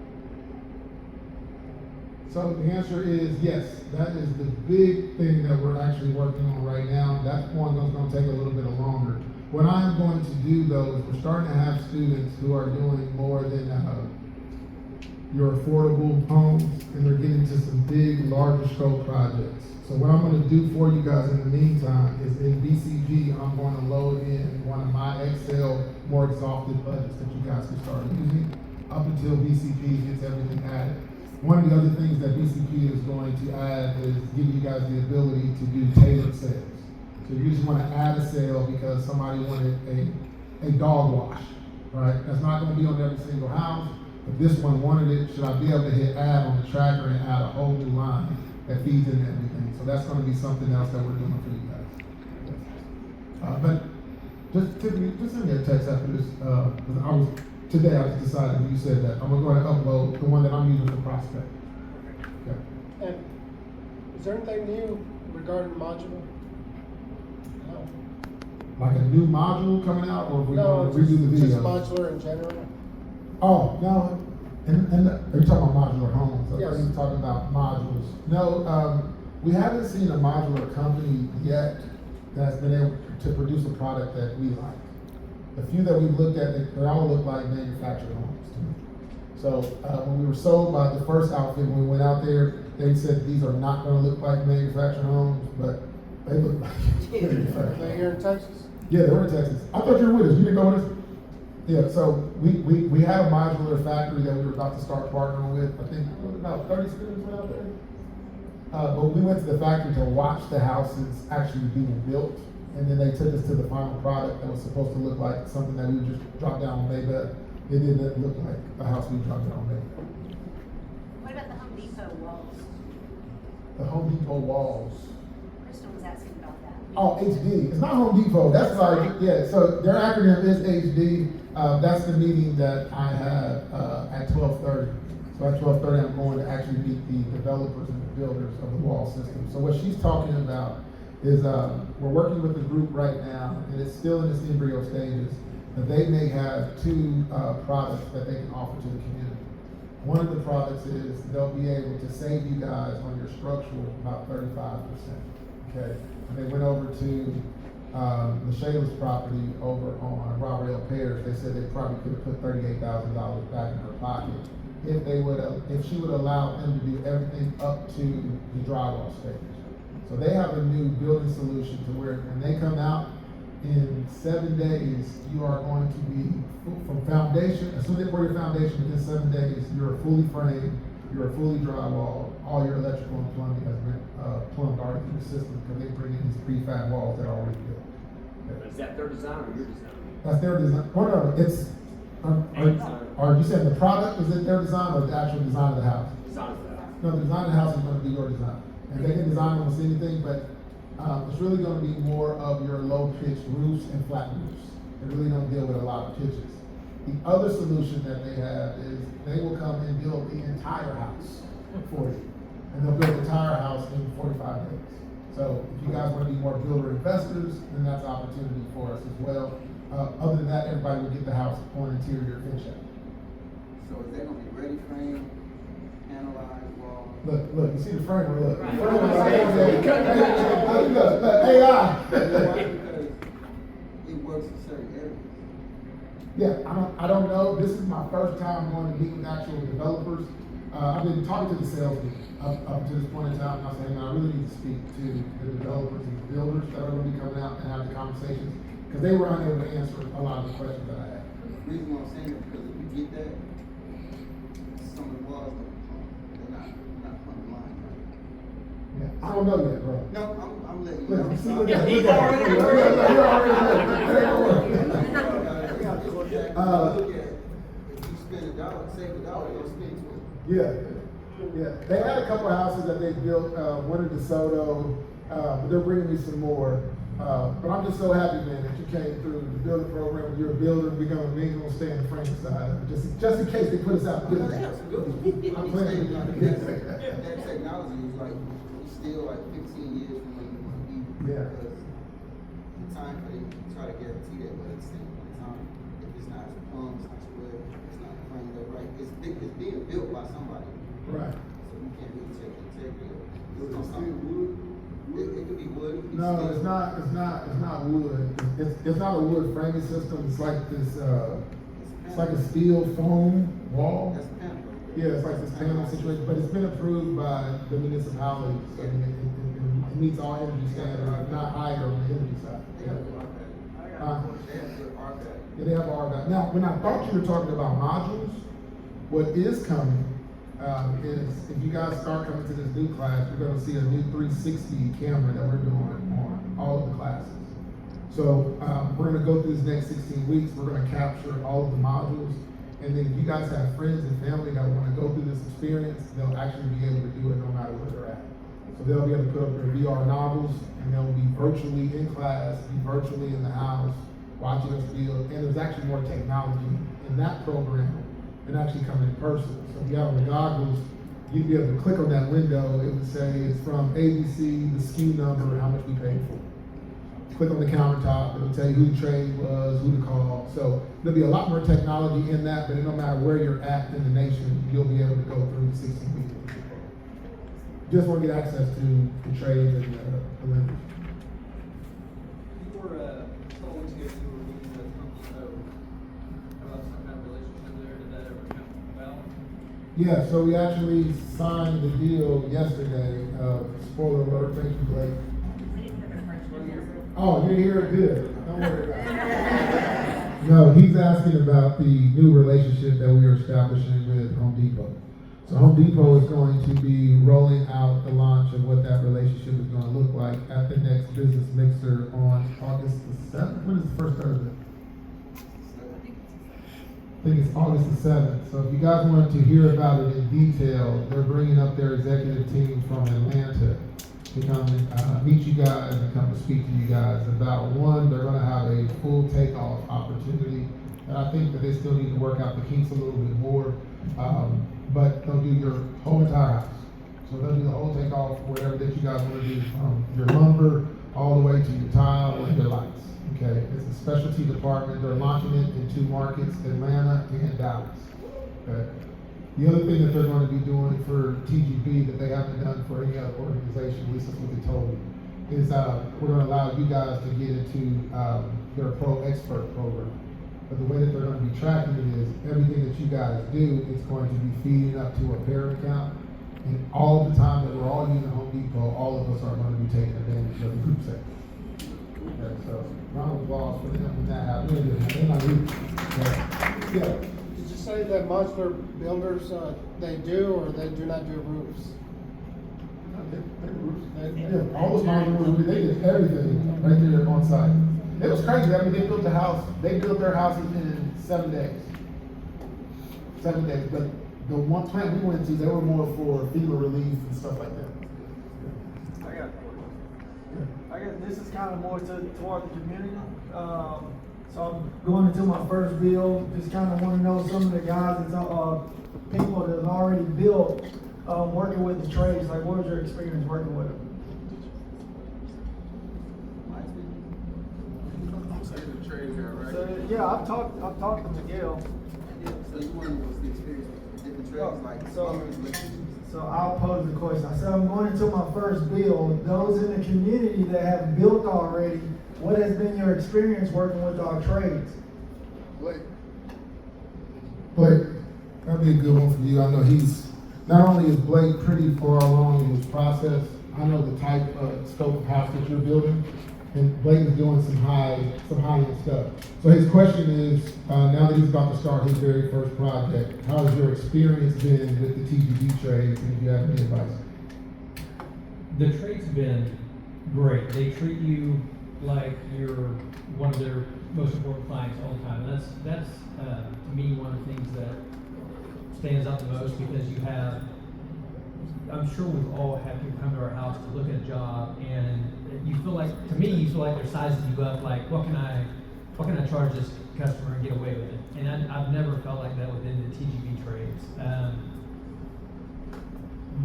[SPEAKER 5] So the answer is yes. That is the big thing that we're actually working on right now. That's one that's going to take a little bit longer. What I'm going to do though is we're starting to have students who are doing more than your affordable homes, and they're getting to some big, larger scope projects. So what I'm going to do for you guys in the meantime is in BCG, I'm going to load in one of my Excel more exhaustive budgets that you guys can start using up until BCP gets everything added. One of the other things that BCP is going to add is give you guys the ability to do tailored sales. So you just want to add a sale because somebody wanted a dog wash, right? That's not going to be on every single house, but this one wanted it. Should I be able to hit add on the tracker and add a whole new line that feeds into everything? So that's going to be something else that we're doing for you guys. But just send me a text after this. Today I just decided when you said that I'm going to go ahead and upload the one that I'm using for prospect. Okay.
[SPEAKER 3] And is there anything new regarding modular?
[SPEAKER 5] Like a new module coming out, or if we
[SPEAKER 3] No,
[SPEAKER 5] want to redo the
[SPEAKER 3] just
[SPEAKER 5] video?
[SPEAKER 3] modular in general.
[SPEAKER 5] Oh, no, are you talking about modular homes? I
[SPEAKER 3] Yes.
[SPEAKER 5] thought you were talking about modules. No, we haven't seen a modular company yet that's been able to produce a product that we like. The few that we've looked at, they all look like manufactured homes to me. So, when we were sold by the first outfit, when we went out there, they said these are not gonna look like manufactured homes, but they look like manufactured.
[SPEAKER 3] They here in Texas?
[SPEAKER 5] Yeah, they were in Texas. I thought you were with us. You didn't go with us? Yeah, so we had a modular factory that we were about to start partnering with. I think about 30 students went out there. But we went to the factory to watch the houses actually being built. And then they took us to the final product that was supposed to look like something that we would just drop down on Maybach. It didn't look like a house we dropped down on Maybach.
[SPEAKER 13] What about the Home Depot walls?
[SPEAKER 5] The Home Depot walls.
[SPEAKER 13] Kristen was asking about that.
[SPEAKER 5] Oh, HD. It's not Home Depot. That's like, yeah, so their acronym is HD. That's the meeting that I have at 12:30. So at 12:30, I'm going to actually meet the developers and the builders of the wall system. So what she's talking about is we're working with a group right now, and it's still in its embryo stages, that they may have two products that they can offer to the community. One of the products is they'll be able to save you guys on your structural about 35%. Okay, and they went over to the Shayla's property over on Robert L. Pears. They said they probably could have put $38,000 back in her pocket if she would allow them to do everything up to the drywall stage. So they have a new building solution to where when they come out in 7 days, you are going to be from foundation. As soon as they pour your foundation, within 7 days, you're fully framed, you're fully drywalled. All your electrical and plumbing has been plumbed already through the system because they bring in these prefab walls that are already built. Okay.
[SPEAKER 8] Is that their design or your design?
[SPEAKER 5] That's their design. Well, no, it's. Are you saying the product is it their design or the actual design of the house?
[SPEAKER 8] Design of the house.
[SPEAKER 5] No, the design of the house is going to be your design. And they can design almost anything, but it's really going to be more of your low-pitched roofs and flat roofs. They really don't deal with a lot of pitches. The other solution that they have is they will come and build the entire house for you. And they'll build the entire house in 45 days. So if you guys want to be more builder investors, then that's an opportunity for us as well. Other than that, everybody will get the house on interior finish out.
[SPEAKER 7] So is that gonna be ready frame, panelized wall?
[SPEAKER 5] Look, you see the frame, look.
[SPEAKER 7] Right.
[SPEAKER 5] Look, AI.
[SPEAKER 7] Because it works in certain areas.
[SPEAKER 5] Yeah, I don't know. This is my first time going to meet with actual developers. I've been talking to the salesmen up to this point in time, and I said, I really need to speak to the developers and the builders that are going to be coming out and have the conversations, because they were unable to answer a lot of the questions that I had.
[SPEAKER 7] The reason why I'm saying that, because if you get that, some of the walls they're not plumbed line right.
[SPEAKER 5] Yeah, I don't know yet, bro.
[SPEAKER 7] No, I'm letting you
[SPEAKER 5] Look,
[SPEAKER 7] know.
[SPEAKER 5] you see, look at that. You're already
[SPEAKER 7] If you spend $1, save $1, you'll spend $20.
[SPEAKER 5] Yeah. They had a couple of houses that they built, one in DeSoto, but they're bringing me some more. But I'm just so happy, man, that you came through the building program. You're a builder. We're gonna stay in the frame side, just in case they put us out.
[SPEAKER 7] Well,
[SPEAKER 5] Building.
[SPEAKER 7] absolutely.
[SPEAKER 5] I'm playing.
[SPEAKER 7] That technology is like, it's still like 15 years from when you want to be.
[SPEAKER 5] Yeah.
[SPEAKER 7] Because the time for they try to guarantee that, but at the same time, if it's not plumbed, it's not square, it's not framed up right, it's being built by somebody.
[SPEAKER 5] Right.
[SPEAKER 7] So you can't really check the integrity of it. Is it still wood? It could be wood. It could be
[SPEAKER 5] No,
[SPEAKER 7] steel.
[SPEAKER 5] it's not wood. It's not a wood framing system. It's like this. It's like a steel foam wall.
[SPEAKER 7] That's panel.
[SPEAKER 5] Yeah, it's like this panel situation, but it's been approved by the municipality. So it meets all energy standards, if not higher on the energy side.
[SPEAKER 7] They have good RVAC. They have good RVAC.
[SPEAKER 5] Yeah, they have RVAC. Now, when I thought you were talking about modules, what is coming is if you guys start coming to this new class, you're going to see a new 360 camera that we're doing on all of the classes. So we're going to go through this next 16 weeks. We're going to capture all of the modules. And then if you guys have friends and family that want to go through this experience, they'll actually be able to do it no matter where they're at. So they'll be able to put up their VR novels, and they'll be virtually in class, be virtually in the house, watching us build. And there's actually more technology in that program than actually coming in person. So if you have the goggles, you'd be able to click on that window, it would say it's from ABC, the SKU number, how much we paid for. Click on the countertop, it'll tell you who the trade was, who to call. So there'll be a lot more technology in that, but no matter where you're at in the nation, you'll be able to go through the 16 weeks. Just want to get access to the trades and the lenders.
[SPEAKER 11] You were, a couple weeks ago, you were meeting with Home Depot about some kind of relationship there. Did that ever come about?
[SPEAKER 5] Yeah, so we actually signed the deal yesterday. Spoiler alert, thank you, Blake. Oh, you're here, good. Don't worry about it. No, he's asking about the new relationship that we are establishing with Home Depot. So Home Depot is going to be rolling out the launch of what that relationship is going to look like at the next Business Mixer on August the 7th. When is the first Thursday? I think it's August the 7th. So if you guys wanted to hear about it in detail, they're bringing up their executive team from Atlanta to come and meet you guys and come to speak to you guys about one, they're going to have a full takeoff opportunity. And I think that they still need to work out the kinks a little bit more. But they'll do your whole entire house. So they'll do the whole takeoff, whatever that you guys want to do, from your lumber all the way to your tile and your lights. Okay, it's a specialty department. They're launching it in 2 markets, Atlanta and Dallas. Okay. The other thing that they're going to be doing for TGB that they haven't done for any other organization, at least that's what they told me, is we're going to allow you guys to get into their Pro Expert program. But the way that they're going to be tracking it is everything that you guys do is going to be feeding up to a parent account. And all the time that we're all using Home Depot, all of us are going to be taking advantage of the group set. Okay, so round of applause for them when that happens. They're not rude. Yeah.
[SPEAKER 3] Did you say that modular builders, they do or they do not do roofs?
[SPEAKER 5] Yeah, all those modular, they did everything right there on site. It was crazy. I mean, they built the house. They built their houses in 7 days. 7 days. But the one plant we went to, they were more for FEMA relief and stuff like that.
[SPEAKER 16] I got a question. I guess this is kind of more toward the community. So I'm going into my first build. Just kind of want to know some of the guys, people that have already built, working with the trades. Like, what was your experience working with them? So, yeah, I've talked to Miguel.
[SPEAKER 7] Yeah, so you want what's the experience with different trades, like
[SPEAKER 16] So I'll pose the question. I said I'm going into my first build. Those in the community that have built already, what has been your experience working with our trades?
[SPEAKER 5] Blake, that'd be a good one for you. I know not only is Blake pretty far along in his process, I know the type of scope of house that you're building. And Blake is doing some high-end stuff. So his question is, now that he's about to start his very first project, how has your experience been with the TGB trades, and if you have any advice?
[SPEAKER 17] The trades have been great. They treat you like you're one of their most important clients all the time. That's to me one of the things that stands out the most, because you have, I'm sure we've all had people come to our house to look at a job, and you feel like, to me, you feel like they're sizing you up, like, what can I charge this customer and get away with it? And I've never felt like that within the TGB trades.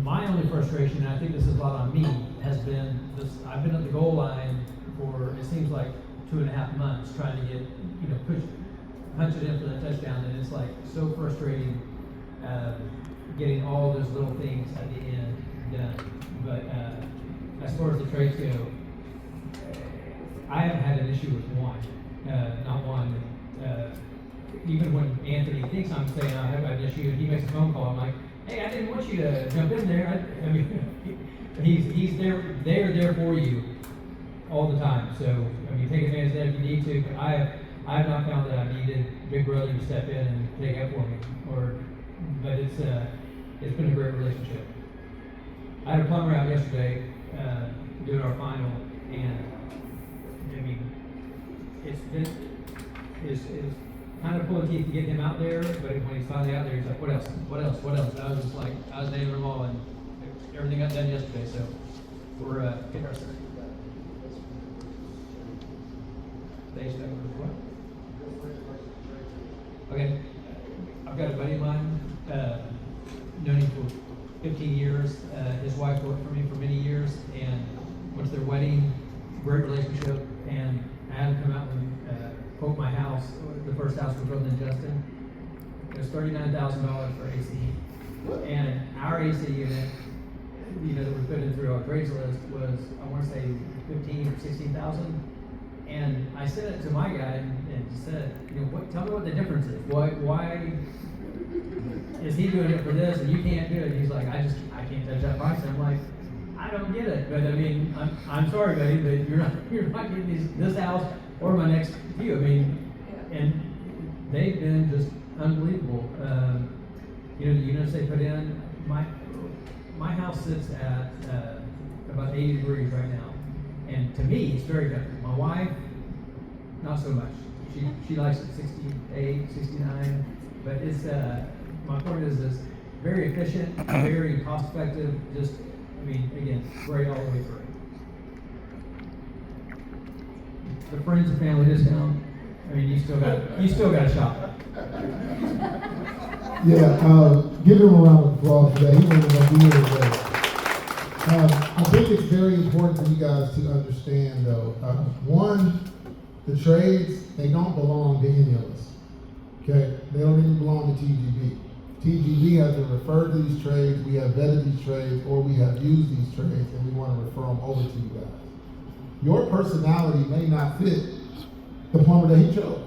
[SPEAKER 17] My only frustration, and I think this is a lot on me, has been this: I've been at the goal line for, it seems like, 2.5 months trying to get, punch it in for the touchdown, and it's like so frustrating getting all those little things at the end done. But as far as the trades go, I haven't had an issue with one, not one. Even when Anthony thinks I'm saying I have an issue, he makes a phone call. I'm like, hey, I didn't want you to jump in there. I mean, he's there for you all the time. So I mean, take advantage of that if you need to. But I have not found that I needed Big Brother to step in and take up for me. But it's been a great relationship. I had a plumber out yesterday doing our final, and I mean, it's kind of pulling teeth to get him out there, but when he's finally out there, he's like, what else? And I was just like, I was naming them all, and everything got done yesterday, so we're getting our started. What? Okay. I've got a buddy of mine, known him for 15 years. His wife worked for me for many years, and went to their wedding, great relationship, and I had him come out and quote my house, the first house we built in Justin. It was $39,000 for AC. And our AC unit, that we put in through our trades list was, I want to say 15 or 16,000. And I sent it to my guy and said, tell me what the difference is. Why is he doing it for this and you can't do it? And he's like, I can't touch that price. And I'm like, I don't get it. But I mean, I'm sorry, buddy, but you're not getting this house or my next few. I mean, and they've been just unbelievable. The units they put in, my house sits at about 80 degrees right now. And to me, it's very good. My wife, not so much. She likes it 68, 69. But it's, my point is this, very efficient, very cost effective, again, great all the way through. The friends and family discount, you still got to shop.
[SPEAKER 5] Yeah, give him a round of applause for that. He wasn't going to be here today. I think it's very important for you guys to understand, though. One, the trades, they don't belong to any of us. Okay? They don't even belong to TGB. TGB has to refer to these trades, we have vetted these trades, or we have used these trades, and we want to refer them over to you guys. Your personality may not fit the plumber that he chose,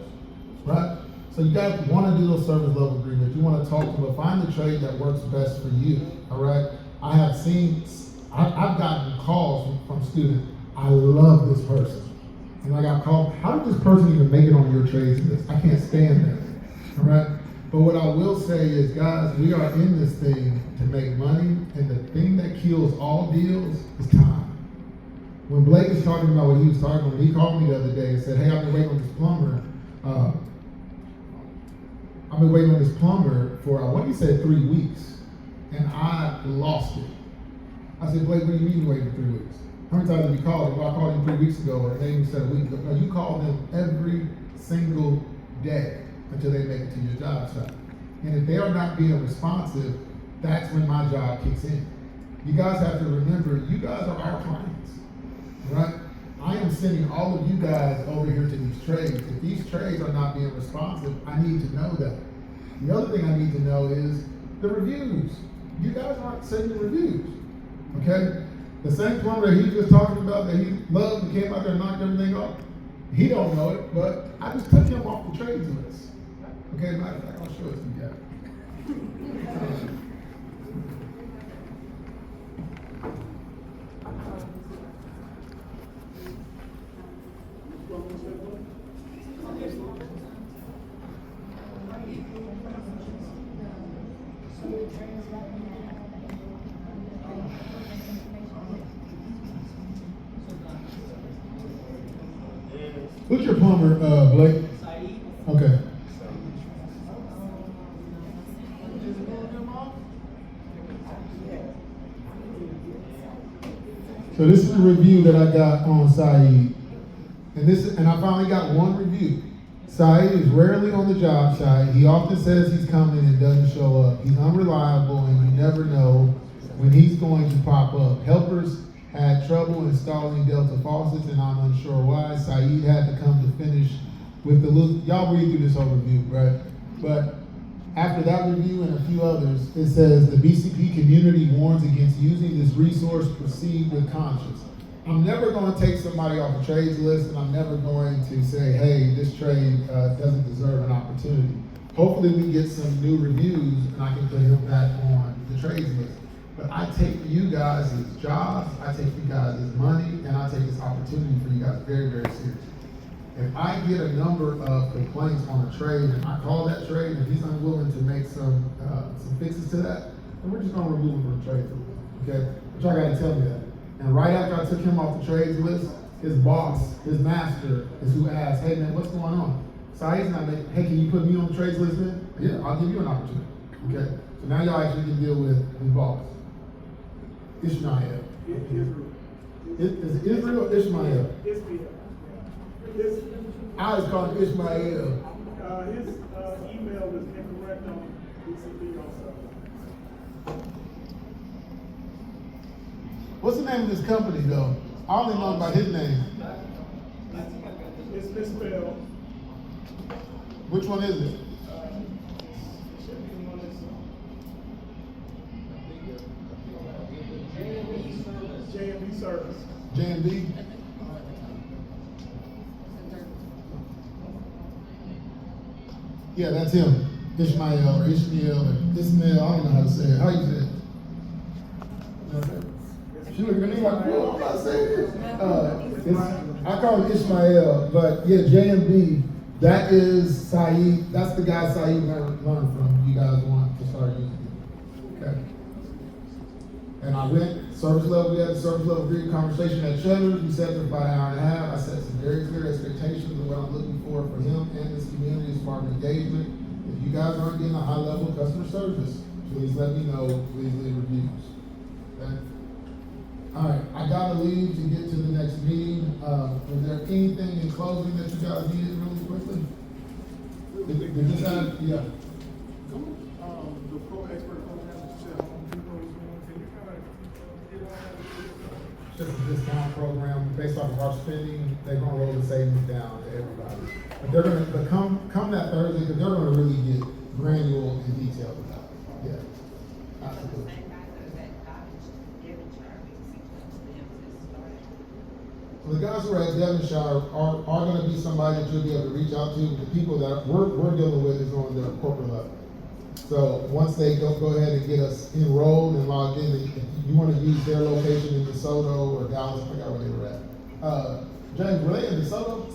[SPEAKER 5] right? So you guys want to do those service level agreements. You want to talk to them, find the trade that works best for you, all right? I've gotten calls from students, I love this person. And I got called, how did this person even make it on your trades list? I can't stand them, all right? But what I will say is, guys, we are in this thing to make money, and the thing that kills all deals is time. When Blake was talking about what he was talking about, he called me the other day and said, hey, I've been waiting on this plumber. I've been waiting on this plumber for, what he said, 3 weeks, and I lost it. I said, Blake, what do you mean you waited 3 weeks? How many times have you called him? Well, I called him 3 weeks ago, or they even said a week ago. No, you call them every single day until they make it to your job site. And if they are not being responsive, that's when my job kicks in. You guys have to remember, you guys are our clients, right? I am sending all of you guys over here to these trades. If these trades are not being responsive, I need to know that. The other thing I need to know is the reviews. You guys aren't sending reviews, okay? The same plumber that he was talking about that he loved and came out there and knocked everything off, he don't know it, but I just took him off the trades list. Okay, matter of fact, I'll show it to you guys. Who's your plumber, Blake? Okay. So this is the review that I got on Saeed. And I finally got one review. Saeed is rarely on the job site. He often says he's coming and doesn't show up. He's unreliable and you never know when he's going to pop up. Helpers had trouble installing Delta faucets and I'm unsure why. Saeed had to come to finish with the look. Y'all read through this whole review, right? But after that review and a few others, it says the BCP community warns against using this resource. Proceed with conscience. I'm never going to take somebody off the trades list, and I'm never going to say, hey, this trade doesn't deserve an opportunity. Hopefully we get some new reviews and I can put him back on the trades list. But I take you guys as jobs, I take you guys as money, and I take this opportunity for you guys very, very seriously. If I get a number of complaints on a trade and I call that trade and he's unwilling to make some fixes to that, then we're just going to remove him from the trade list, okay? But y'all got to tell me that. And right after I took him off the trades list, his boss, his master, is who asked, hey man, what's going on? Saeed's not making, hey, can you put me on the trades list then? Yeah, I'll give you an opportunity, okay? So now y'all actually can deal with his boss. Ishmael. Is it Israel or Ishmael?
[SPEAKER 12] Ishmael.
[SPEAKER 5] I was calling Ishmael.
[SPEAKER 12] His email is incorrect on BCP also.
[SPEAKER 4] What's the name of this company though? I only know by his name.
[SPEAKER 12] It's misspelled.
[SPEAKER 4] Which one is it?
[SPEAKER 12] It should be the one that's, J&B Service.
[SPEAKER 4] J&B? Yeah, that's him. Ishmael or Ishmael or Ismail, I don't know how to say it. How you say it? She looked at me like, well, I'm not saying this. I call him Ishmael, but yeah, J&B, that is Saeed. That's the guy Saeed learned from. You guys want to start using it. Okay. And I went, service level, we had a service level agreed conversation at Cheddar's. We sat there for about an hour and a half. I set some very clear expectations of what I'm looking for him and this community as far as engagement. If you guys aren't getting a high level of customer service, please let me know. Please leave reviews. Okay? All right, I gotta leave to get to the next meeting. Was there anything in closing that you guys needed really quickly? Did this have, yeah.
[SPEAKER 12] The pro expert program that you said Home Depot is doing, can you kind of get on that?
[SPEAKER 4] Just a discount program based off of our spending. They're gonna roll the savings down to everybody. But they're gonna, but come that Thursday, because they're gonna really get granular and detailed about it. Yeah, absolutely. So the guys who are at Devonshire are gonna be somebody that you'll be able to reach out to. The people that we're dealing with is on the corporate level. So once they go ahead and get us enrolled and logged in, if you wanna use their location in DeSoto or Dallas, I forgot where they were at. James, were they in DeSoto?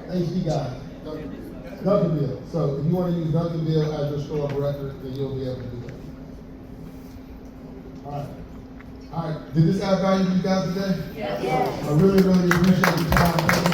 [SPEAKER 4] HD guy. Duncanville. So if you wanna use Duncanville as your store of record, then you'll be able to do that. All right. All right, did this add value to you guys today?
[SPEAKER 2] Yes.
[SPEAKER 4] I really, really appreciate your time.